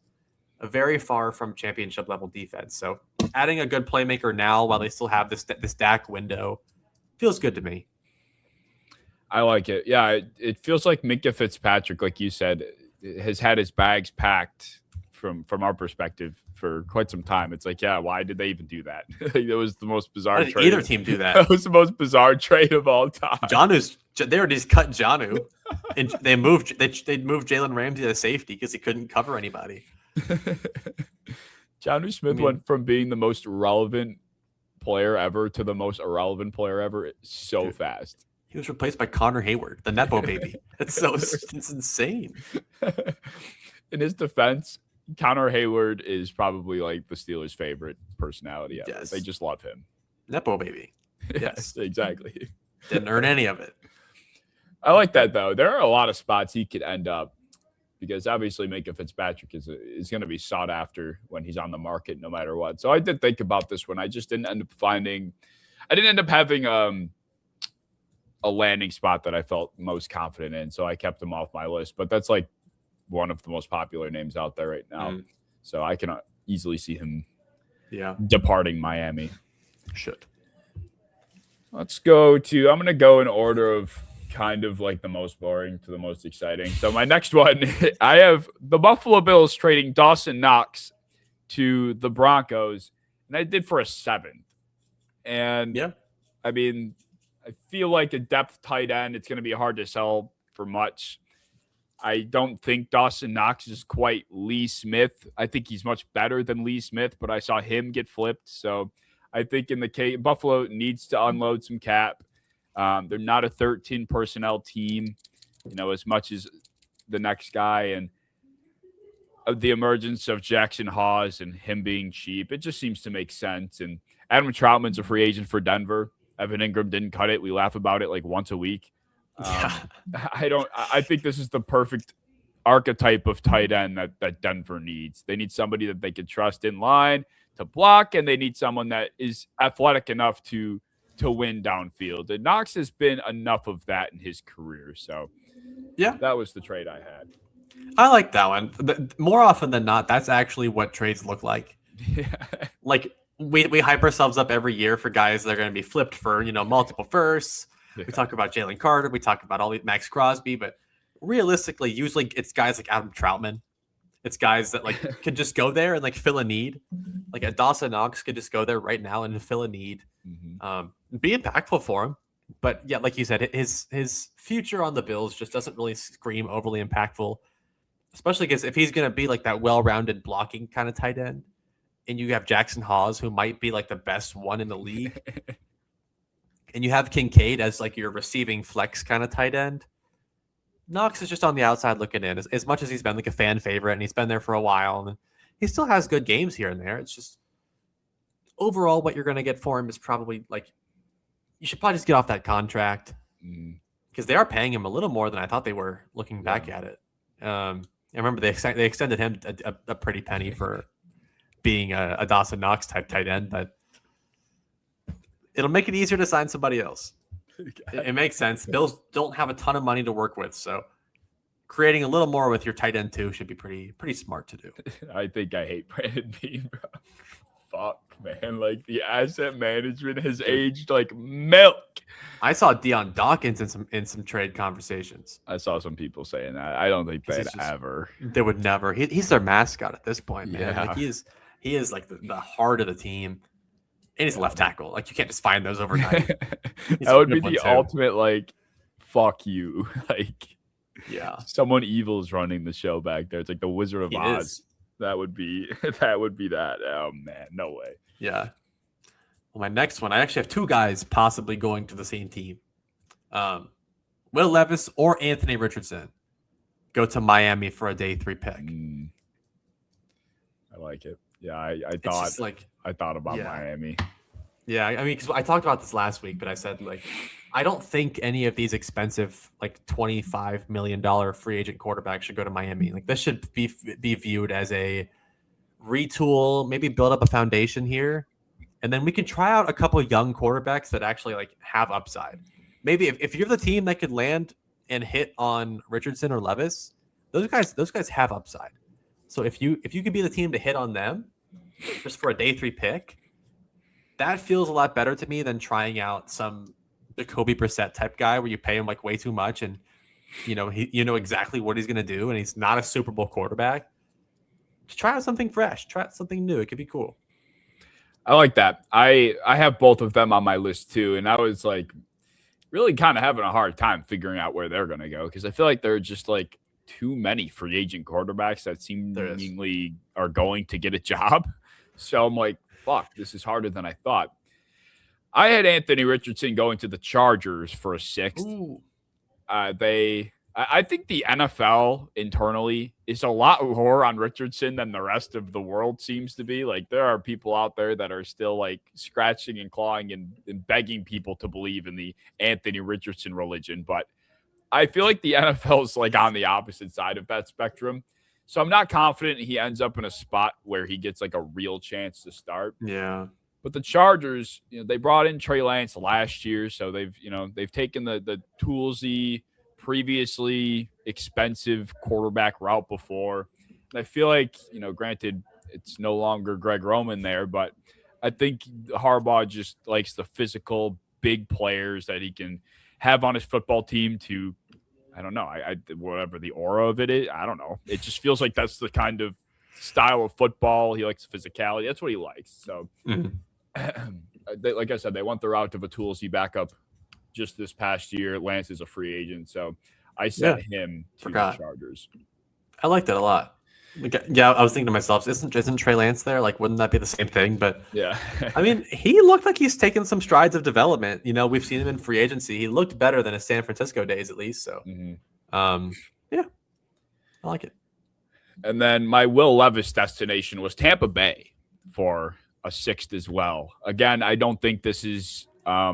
a very far from championship level defense. So adding a good playmaker now while they still have this Dak window feels good to me. I like it. Yeah, it feels like Minkah Fitzpatrick, like you said, has had his bags packed from our perspective for quite some time. It's like, why did they even do that? It was the most bizarre trade. Why did either team do that? That was the most bizarre trade of all time. They already just cut Jonnu, and they moved Jalen Ramsey to safety because he couldn't cover anybody. Jonnu Smith went from being the most relevant player ever to the most irrelevant player ever so fast. He was replaced by Connor Hayward, the Nepo baby. It's insane. In his defense, Connor Hayward is probably like the Steelers' favorite personality ever. Yes. They just love him. Nepo baby. Yes, exactly. Didn't earn any of it. I like that, though. There are a lot of spots he could end up. because obviously Minkah Fitzpatrick is going to be sought after when he's on the market no matter what. So I did think about this one. I just didn't end up having a landing spot that I felt most confident in. So I kept him off my list. But that's like one of the most popular names out there right now. So I can easily see him departing Miami. Should. Let's go to, I'm going to go in order of kind of like the most boring to the most exciting. So my next one, I have the Buffalo Bills trading Dawson Knox to the Broncos, and I did for a 7th. And I mean, I feel like a depth tight end, it's going to be hard to sell for much. I don't think Dawson Knox is quite Lee Smith. I think he's much better than Lee Smith, but I saw him get flipped. So I think in the case, Buffalo needs to unload some cap. They're not a 13 personnel team, as much as the next guy, and the emergence of Jackson Hawes and him being cheap, it just seems to make sense. And Adam Troutman's a free agent for Denver. Evan Ingram didn't cut it. We laugh about it like once a week. I think this is the perfect archetype of tight end that Denver needs. They need somebody that they can trust in line to block, and they need someone that is athletic enough to win downfield. And Knox has been enough of that in his career. So that was the trade I had. I like that one. More often than not, that's actually what trades look like. Like we hype ourselves up every year for guys that are going to be flipped for, multiple firsts. We talk about Jalen Carter. We talk about all these Maxx Crosby, but realistically, usually it's guys like Adam Troutman. It's guys that like could just go there and like fill a need. Like a Dawson Knox could just go there right now and fill a need. Be impactful for him. But yeah, like you said, his future on the Bills just doesn't really scream overly impactful, especially because if he's going to be like that well-rounded blocking kind of tight end, and you have Jackson Hawes, who might be like the best one in the league, and you have Kincaid as like your receiving flex kind of tight end, Knox is just on the outside looking in. As much as he's been like a fan favorite and he's been there for a while, and he still has good games here and there. It's just overall what you're going to get for him is probably like, you should probably just get off that contract because they are paying him a little more than I thought they were looking back at it. I remember they extended him a pretty penny for being a Dawson Knox type tight end, but it'll make it easier to sign somebody else. It makes sense. Bills don't have a ton of money to work with, so creating a little more with your tight end too should be pretty smart to do. I think I hate Brandon Beane, bro. Fuck, man. Like the asset management has aged like milk. I saw Deion Dawkins in some trade conversations. I saw some people saying that. I don't think they'd ever. They would never. He's their mascot at this point, man. Yeah. Like he is like the heart of the team. And he's a left tackle. Like you can't just find those overnight. That would be the ultimate like fuck you. Like someone evil is running the show back there. It's like the Wizard of Oz. That would be that. Oh man, no way. Yeah. Well, my next one, I actually have two guys possibly going to the same team. Will Levis or Anthony Richardson go to Miami for a day 3 pick. I like it. Yeah, I thought about Miami. Yeah, I mean, because I talked about this last week, but I said like, I don't think any of these expensive like $25 million free agent quarterbacks should go to Miami. Like this should be viewed as a retool, maybe build up a foundation here, and then we can try out a couple of young quarterbacks that actually like have upside. Maybe if you're the team that could land and hit on Richardson or Levis, those guys have upside. So if you could be the team to hit on them just for a day 3 pick, that feels a lot better to me than trying out some Jacoby Brissett type guy where you pay him like way too much and you know exactly what he's going to do and he's not a Super Bowl quarterback. Just try out something fresh, try out something new. It could be cool. I like that. I have both of them on my list too, and I was like really kind of having a hard time figuring out where they're going to go because I feel like there are just like too many free agent quarterbacks that seemingly are going to get a job. So I'm like, fuck, this is harder than I thought. I had Anthony Richardson going to the Chargers for a 6th. I think the NFL internally is a lot lower on Richardson than the rest of the world seems to be. Like there are people out there that are still like scratching and clawing and begging people to believe in the Anthony Richardson religion. But I feel like the NFL is like on the opposite side of that spectrum. So I'm not confident he ends up in a spot where he gets like a real chance to start. Yeah. But the Chargers, they brought in Trey Lance last year, so they've taken the toolsy, previously expensive quarterback route before. And I feel like, granted, it's no longer Greg Roman there, but I think Harbaugh just likes the physical, big players that he can have on his football team to, I don't know, whatever the aura of it is, I don't know. It just feels like that's the kind of style of football. He likes physicality. That's what he likes. So. Like I said, they want the route of a toolsy backup just this past year. Lance is a free agent, so I sent him to the Chargers. I like that a lot. Yeah, I was thinking to myself, isn't Trey Lance there? Like, wouldn't that be the same thing? But yeah, I mean, he looked like he's taken some strides of development. We've seen him in free agency. He looked better than his San Francisco days, at least. So, yeah, I like it. And then my Will Levis destination was Tampa Bay for a 6th as well. Again, I don't think this is a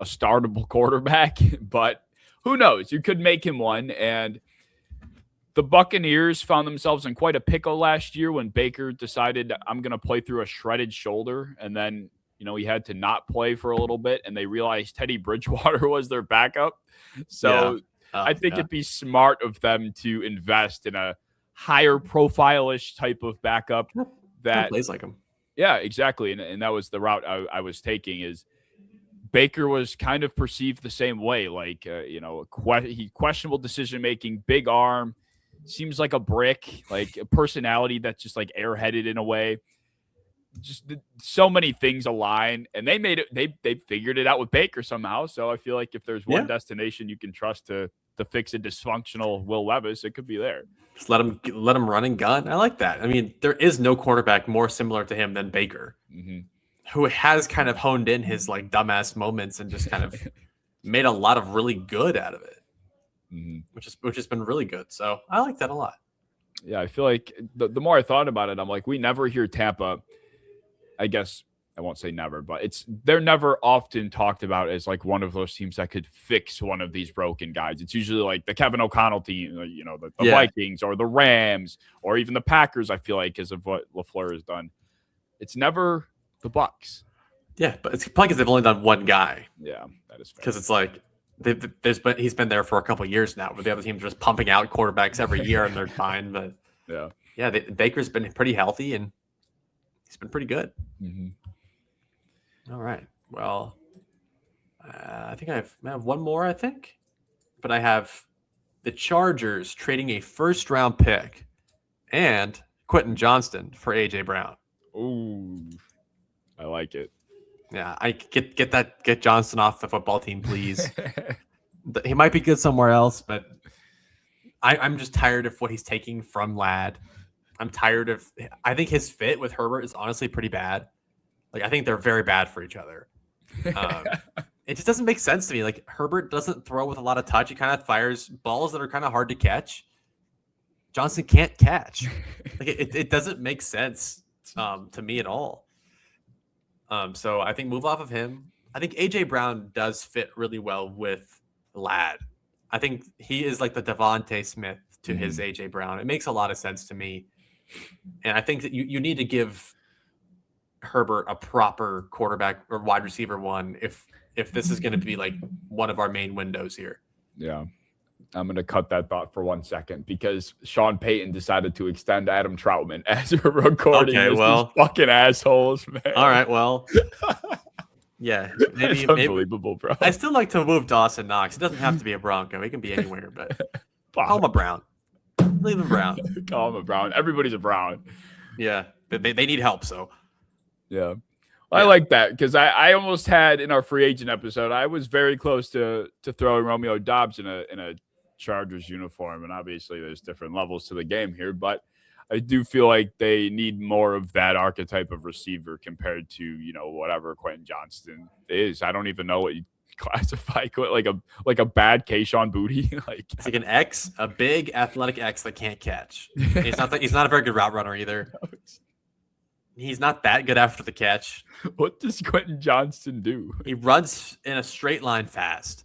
startable quarterback, but who knows? You could make him one. And the Buccaneers found themselves in quite a pickle last year when Baker decided, I'm going to play through a shredded shoulder. And then, he had to not play for a little bit, and they realized Teddy Bridgewater was their backup. So I think it'd be smart of them to invest in a higher profile-ish type of backup that plays like him. Yeah, exactly. And that was the route I was taking. Is Baker was kind of perceived the same way. Like, he questionable decision-making, big arm, seems like a brick, like a personality that's just like airheaded in a way. Just so many things align, and they made it. They figured it out with Baker somehow. So I feel like if there's one destination you can trust to fix a dysfunctional Will Levis, it could be there. Just let him run and gun. I like that. I mean, there is no quarterback more similar to him than Baker, who has kind of honed in his like dumbass moments and just kind of made a lot of really good out of it, which has been really good. So I like that a lot. Yeah, I feel like the more I thought about it, I'm like, we never hear Tampa. I guess I won't say never, but they're never often talked about as like one of those teams that could fix one of these broken guys. It's usually like the Kevin O'Connell team, the Vikings or the Rams or even the Packers, I feel like, because of what LaFleur has done. It's never the Bucs. Yeah, but it's probably because they've only done one guy. Yeah, that is fair. Because it's like he's been there for a couple of years now, but the other team's just pumping out quarterbacks every year and they're fine. But Baker's been pretty healthy and he's been pretty good. All right. Well, I think I have one more, I think. But I have the Chargers trading a first-round pick and Quentin Johnston for A.J. Brown. Ooh, I like it. Yeah, I get Johnston off the football team, please. He might be good somewhere else, but I'm just tired of what he's taking from Ladd. I'm tired of – I think his fit with Herbert is honestly pretty bad. Like, I think they're very bad for each other. It just doesn't make sense to me. Like, Herbert doesn't throw with a lot of touch. He kind of fires balls that are kind of hard to catch. Johnson can't catch. Like, it doesn't make sense to me at all. So I think move off of him. I think A.J. Brown does fit really well with Ladd. I think he is like the Devontae Smith to his A.J. Brown. It makes a lot of sense to me. And I think that you need to give Herbert a proper quarterback or wide receiver one if this is going to be like one of our main windows here. Yeah. I'm going to cut that thought for 1 second because Sean Payton decided to extend Adam Troutman as we're recording. Okay, well, these fucking assholes, man. All right, well. Yeah, maybe unbelievable, bro. I still like to move Dawson Knox. It doesn't have to be a Bronco. He can be anywhere, but call him a Brown. Leave him Brown. Call him a Brown. Everybody's a Brown. Yeah, they need help, so. Yeah. I like that because I almost had in our free agent episode, I was very close to throwing Romeo Doubs in a Chargers uniform. And obviously there's different levels to the game here, but I do feel like they need more of that archetype of receiver compared to, whatever Quentin Johnston is. I don't even know what you classify like a bad Kayshon Boutte. It's like an X, a big athletic X that can't catch. He's not a very good route runner either. He's not that good after the catch. What does Quentin Johnston do? He runs in a straight line fast.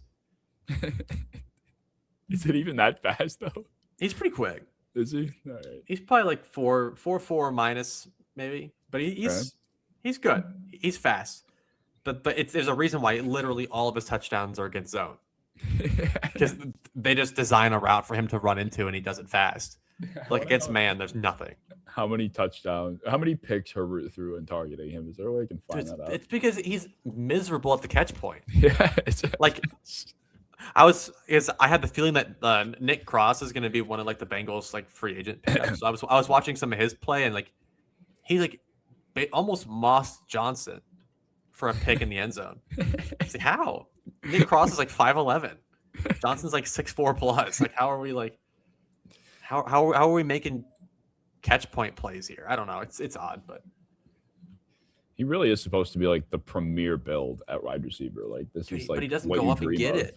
Is it even that fast though? He's pretty quick. Is he? All right. He's probably like 4.4 minus maybe, but he's good. He's fast. But there's a reason why literally all of his touchdowns are against zone. Because they just design a route for him to run into and he does it fast. Like against man, there's nothing. How many touchdowns? How many picks Herbert threw in targeting him? Is there a way I can find that out? It's because he's miserable at the catch point. Yeah, like I had the feeling that Nick Cross is going to be one of like the Bengals like free agent pickups. So I was watching some of his play and like he like almost mossed Johnson for a pick in the end zone. Like, how? Nick Cross is like 5'11". Johnson's like 6'4" plus. Like how are we like how are we making catch point plays here? I don't know. It's odd, but he really is supposed to be like the premier build at wide receiver. Like this is like, but he doesn't go up and get it.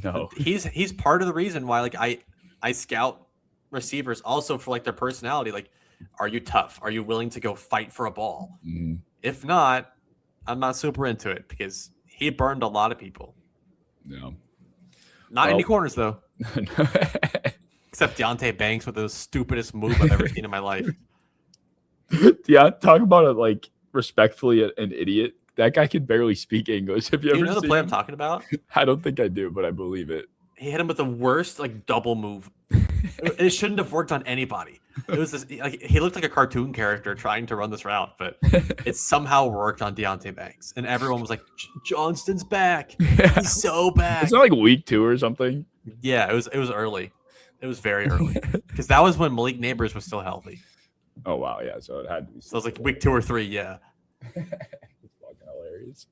No, he's part of the reason why like I scout receivers also for like their personality. Like, are you tough? Are you willing to go fight for a ball? Mm-hmm. If not, I'm not super into it because he burned a lot of people. No, not any corners though. Except Deontay Banks with the stupidest move I've ever seen in my life. Yeah, talk about it like respectfully an idiot. That guy can barely speak English. Have you ever know the seen play I'm talking about? I don't think I do, but I believe it. He hit him with the worst like double move. It shouldn't have worked on anybody. It was this like he looked like a cartoon character trying to run this route, but it somehow worked on Deontay Banks, and everyone was like, "Johnston's back. He's so back." It's not like week 2 or something. Yeah, it was early. It was very early because that was when Malik Neighbors was still healthy. Oh wow, yeah. So it had to be. So it was like week 2 or 3. Yeah. It's fucking hilarious.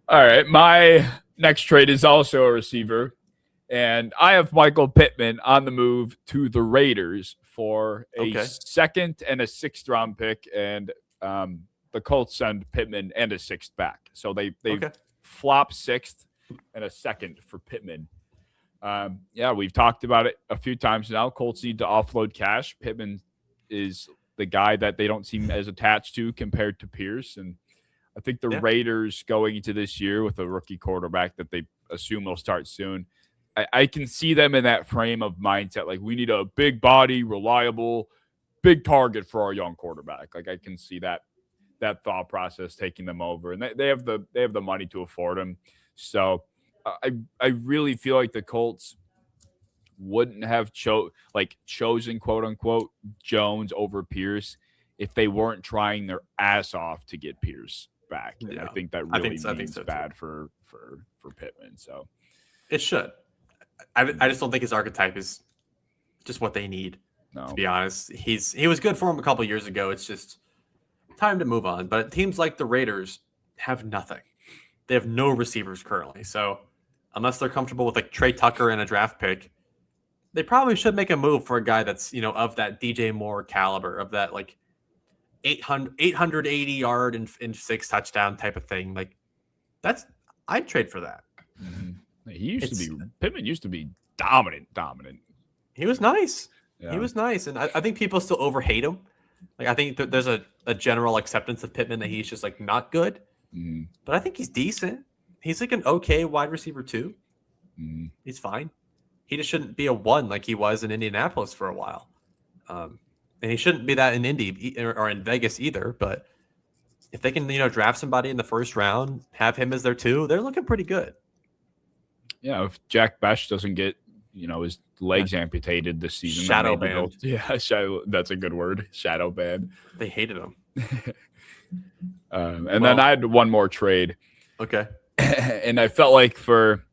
All right, my next trade is also a receiver, and I have Michael Pittman on the move to the Raiders for a second and a 6th round pick, and the Colts send Pittman and a 6th back. So they flop 6th and a 2nd for Pittman. Yeah, we've talked about it a few times now. Colts need to offload cash. Pittman is the guy that they don't seem as attached to compared to Pierce, and I think the Raiders going into this year with a rookie quarterback that they assume will start soon, I can see them in that frame of mindset. Like, we need a big body, reliable, big target for our young quarterback. Like, I can see that thought process taking them over, and they have the money to afford him. So I really feel like the Colts wouldn't have chosen quote unquote Jones over Pierce if they weren't trying their ass off to get Pierce back. And I think that really means bad for Pittman. So it should. I just don't think his archetype is just what they need. No. To be honest, he was good for him a couple years ago. It's just time to move on. But teams like the Raiders have nothing. They have no receivers currently. So unless they're comfortable with like Trey Tucker and a draft pick, they probably should make a move for a guy that's, of that DJ Moore caliber, of that like 880 yard and 6 touchdown type of thing. Like I'd trade for that. Mm-hmm. Pittman used to be dominant. He was nice. Yeah. He was nice. And I think people still overhate him. Like, I think there's a general acceptance of Pittman that he's just like not good, but I think he's decent. He's like an okay wide receiver too. He's fine. He just shouldn't be a 1 like he was in Indianapolis for a while. And he shouldn't be that in Indy or in Vegas either. But if they can, draft somebody in the 1st round, have him as their 2, they're looking pretty good. Yeah, if Jack Besh doesn't get, his legs amputated this season. Shadow banned. That's a good word. Shadow banned. They hated him. Then I had one more trade. Okay. And I felt like for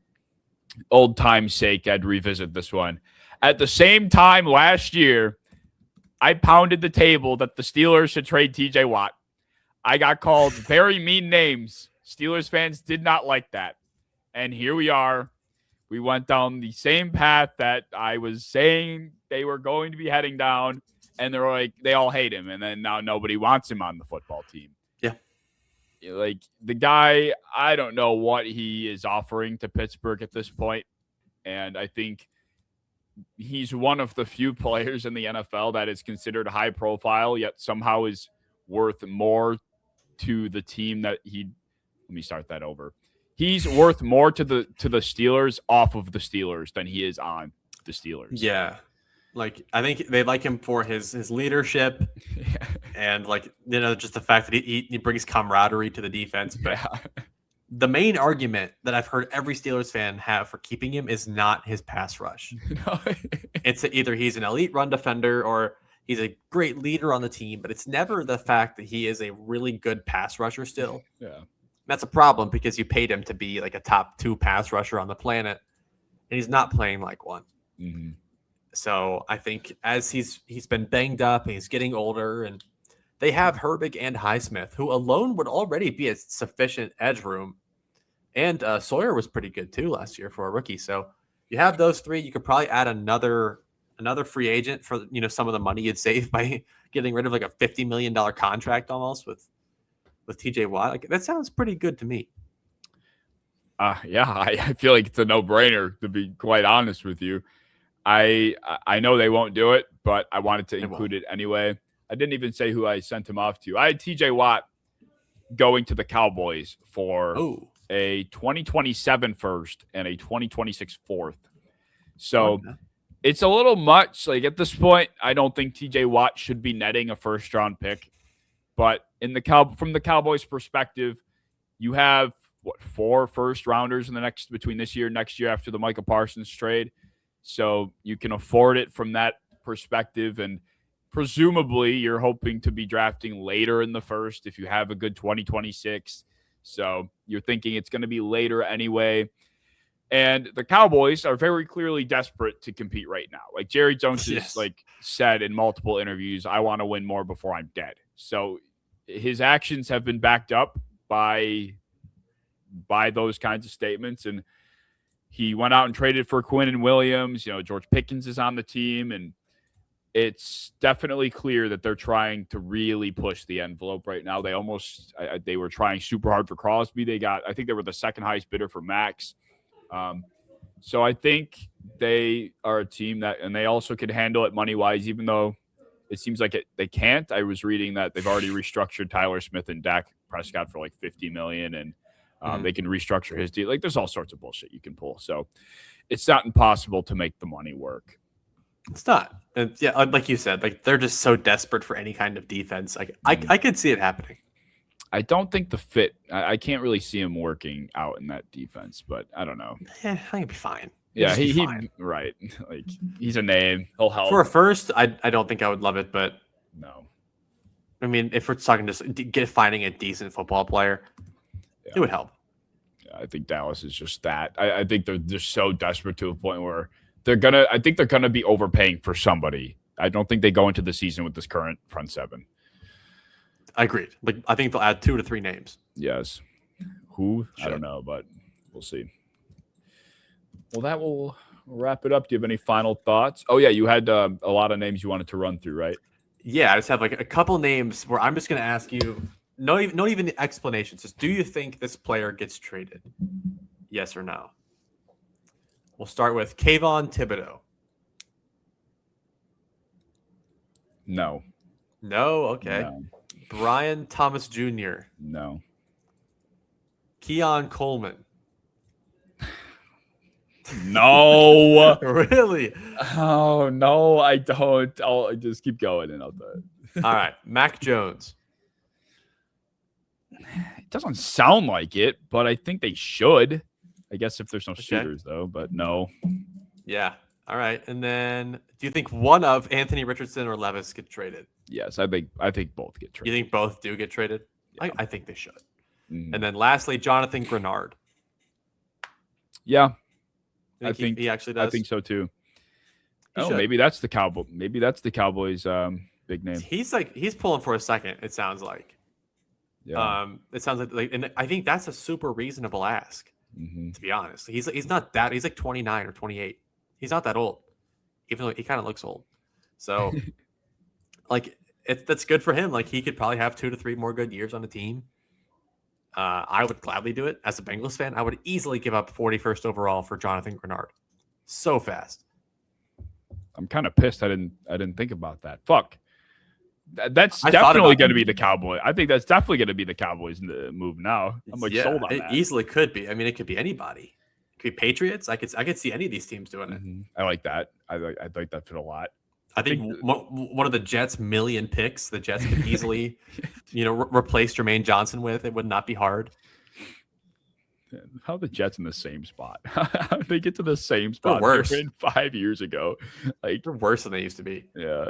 old time's sake, I'd revisit this one. At the same time last year, I pounded the table that the Steelers should trade TJ Watt. I got called very mean names. Steelers fans did not like that. And here we are. We went down the same path that I was saying they were going to be heading down. And they're like, they all hate him. And then now nobody wants him on the football team. Yeah. Like, the guy, I don't know what he is offering to Pittsburgh at this point. And I think he's one of the few players in the NFL that is considered high profile, yet somehow is worth more to the team that let me start that over. He's worth more to the Steelers off of the Steelers than he is on the Steelers. Yeah. Like, I think they like him for his leadership and, like, just the fact that he brings camaraderie to the defense. But the main argument that I've heard every Steelers fan have for keeping him is not his pass rush. It's either he's an elite run defender or he's a great leader on the team, but it's never the fact that he is a really good pass rusher still. Yeah. That's a problem because you paid him to be like a top 2 pass rusher on the planet, and he's not playing like one. Mm-hmm. So I think as he's been banged up and he's getting older, and they have Herbig and Highsmith, who alone would already be a sufficient edge room. And Sawyer was pretty good too last year for a rookie. So you have those 3. You could probably add another free agent for some of the money you'd save by getting rid of like a $50 million contract almost with TJ Watt. Like, that sounds pretty good to me. Yeah, I feel like it's a no-brainer, to be quite honest with you. I know they won't do it, but I wanted to include it anyway. I didn't even say who I sent him off to. I had TJ Watt going to the Cowboys for a 2027 first and a 2026 fourth. So it's a little much. Like, at this point, I don't think TJ Watt should be netting a first-round pick. But from the Cowboys' perspective, you have 4 first-rounders between this year and next year after the Micah Parsons trade. So you can afford it from that perspective, and presumably you're hoping to be drafting later in the first if you have a good 2026. So you're thinking it's going to be later anyway. And the Cowboys are very clearly desperate to compete right now. Like Jerry Jones has said in multiple interviews, I want to win more before I'm dead. So his actions have been backed up by those kinds of statements. And he went out and traded for Quinn and Williams. George Pickens is on the team, and it's definitely clear that they're trying to really push the envelope right now. They were trying super hard for Crosby. I think they were the second highest bidder for Maxx. So I think they are a team and they also could handle it money-wise, even though it seems like they can't. I was reading that they've already restructured Tyler Smith and Dak Prescott for like $50 million, and they can restructure his deal. Like, there's all sorts of bullshit you can pull. So it's not impossible to make the money work. It's not. And yeah, like you said, like, they're just so desperate for any kind of defense. Like, I could see it happening. I don't think the fit. I can't really see him working out in that defense, but I don't know. I think he'd be fine. He right. Like, he's a name. He'll help. For a first, I don't think I would love it, but no. I mean, if we're talking just finding a decent football player, it would help. Yeah, I think Dallas is just that. I think they're just so desperate to a point where I think they're gonna be overpaying for somebody. I don't think they go into the season with this current front seven. I agreed. Like, I think they'll add 2 to 3 names. Yes. Who? I don't know, but we'll see. Well, that will wrap it up. Do you have any final thoughts? Oh, yeah, you had a lot of names you wanted to run through, right? Yeah, I just have like a couple names where I'm just going to ask you, not even explanations. Just, do you think this player gets traded? Yes or no? We'll start with Kayvon Thibodeau. No. No? Okay. No. Brian Thomas Jr. No. Keon Coleman. No. Really? Oh, no, I don't. I'll just keep going and I'll do it. All right. Mac Jones. It doesn't sound like it, but I think they should. I guess if there's no shooters, though, but no. Yeah. All right. And then, do you think one of Anthony Richardson or Levis get traded? Yes, I think both get traded. You think both do get traded? Yeah. I think they should. Mm-hmm. And then lastly, Jonathan Grenard. Yeah. I think he actually does. I think so too. Maybe that's the Cowboy. Maybe that's the Cowboys' big name. He's pulling for a second. It sounds like. Yeah. It sounds like, and I think that's a super reasonable ask. Mm-hmm. To be honest, he's not that. He's like 29 or 28. He's not that old, even though he kind of looks old. So, like, that's good for him. Like, he could probably have 2 to 3 more good years on the team. I would gladly do it as a Bengals fan. I would easily give up 41st overall for Jonathan Grenard. So fast. I'm kind of pissed. I didn't think about that. Fuck. That's definitely going to be the Cowboy. I think that's definitely going to be the Cowboys move now. I'm like sold on that. It easily could be. I mean, it could be anybody. It could be Patriots. I could see any of these teams doing it. I like that. I like that fit a lot. I think one of the Jets' million picks, the Jets could easily, replace Jermaine Johnson with. It would not be hard. How are the Jets in the same spot? How did they get to the same spot? They're worse. 5 years ago. Like they're worse than they used to be. Yeah.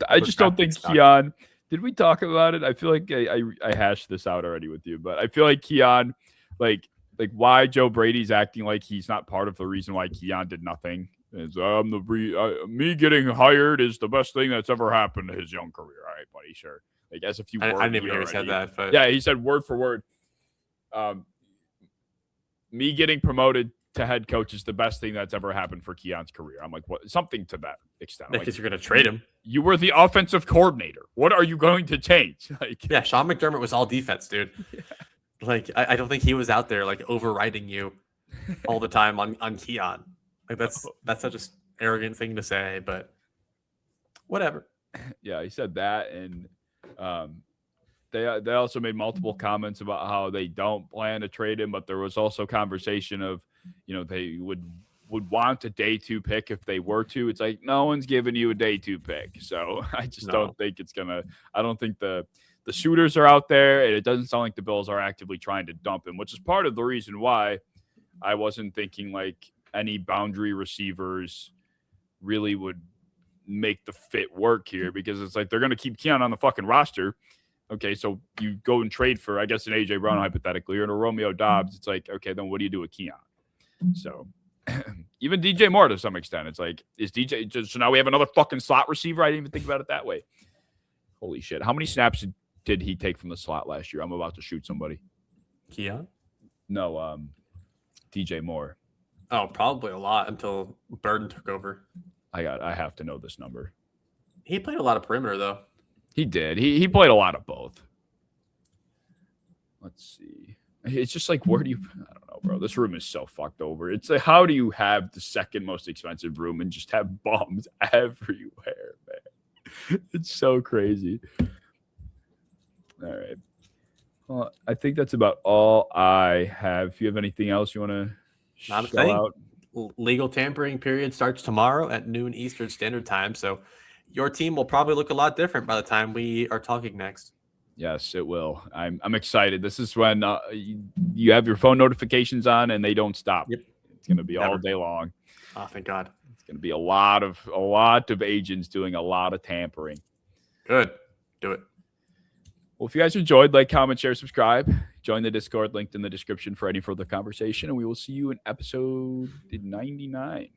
I just don't think Keon. Did we talk about it? I feel like I hashed this out already with you, but I feel like Keon, like why Joe Brady's acting like he's not part of the reason why Keon did nothing. Is me getting hired is the best thing that's ever happened to his young career. All right, buddy, sure. Like as if you. I didn't even hear he said that, but yeah, he said word for word. Me getting promoted to head coach is the best thing that's ever happened for Keon's career. I'm like, what? Something to that extent. Because you're going to trade him. You were the offensive coordinator. What are you going to change? Yeah, Sean McDermott was all defense, dude. Yeah. Like, I don't think he was out there like overriding you all the time on Keon. Like that's such an arrogant thing to say, but whatever. Yeah, he said that, and they also made multiple comments about how they don't plan to trade him, but there was also conversation of, they would want a day 2 pick if they were to. It's like no one's giving you a day 2 pick, so I just don't think it's gonna. I don't think the shooters are out there, and it doesn't sound like the Bills are actively trying to dump him, which is part of the reason why I wasn't thinking like any boundary receivers really would make the fit work here, because it's like they're going to keep Keon on the fucking roster. Okay, so you go and trade for, I guess, an A.J. Brown hypothetically or a Romeo Dobbs. It's like, okay, then what do you do with Keon? So even DJ Moore to some extent. It's like, is DJ – so now we have another fucking slot receiver? I didn't even think about it that way. Holy shit. How many snaps did he take from the slot last year? I'm about to shoot somebody. Keon? No, DJ Moore. Oh, probably a lot until Burden took over. I have to know this number. He played a lot of perimeter, though. He did. He played a lot of both. Let's see. It's just like, where do you – I don't know, bro. This room is so fucked over. It's like, how do you have the second most expensive room and just have bums everywhere, man? It's so crazy. All right. Well, I think that's about all I have. If you have anything else you want to Not a thing. Out? Legal tampering period starts tomorrow at noon Eastern Standard Time. So your team will probably look a lot different by the time we are talking next. Yes, it will. I'm excited. This is when you have your phone notifications on and they don't stop. Yep. It's going to be all day long. Oh, thank God. It's going to be a lot of agents doing a lot of tampering. Good. Do it. Well, if you guys enjoyed, like, comment, share, subscribe. Join the Discord linked in the description for any further conversation, and we will see you in episode 99.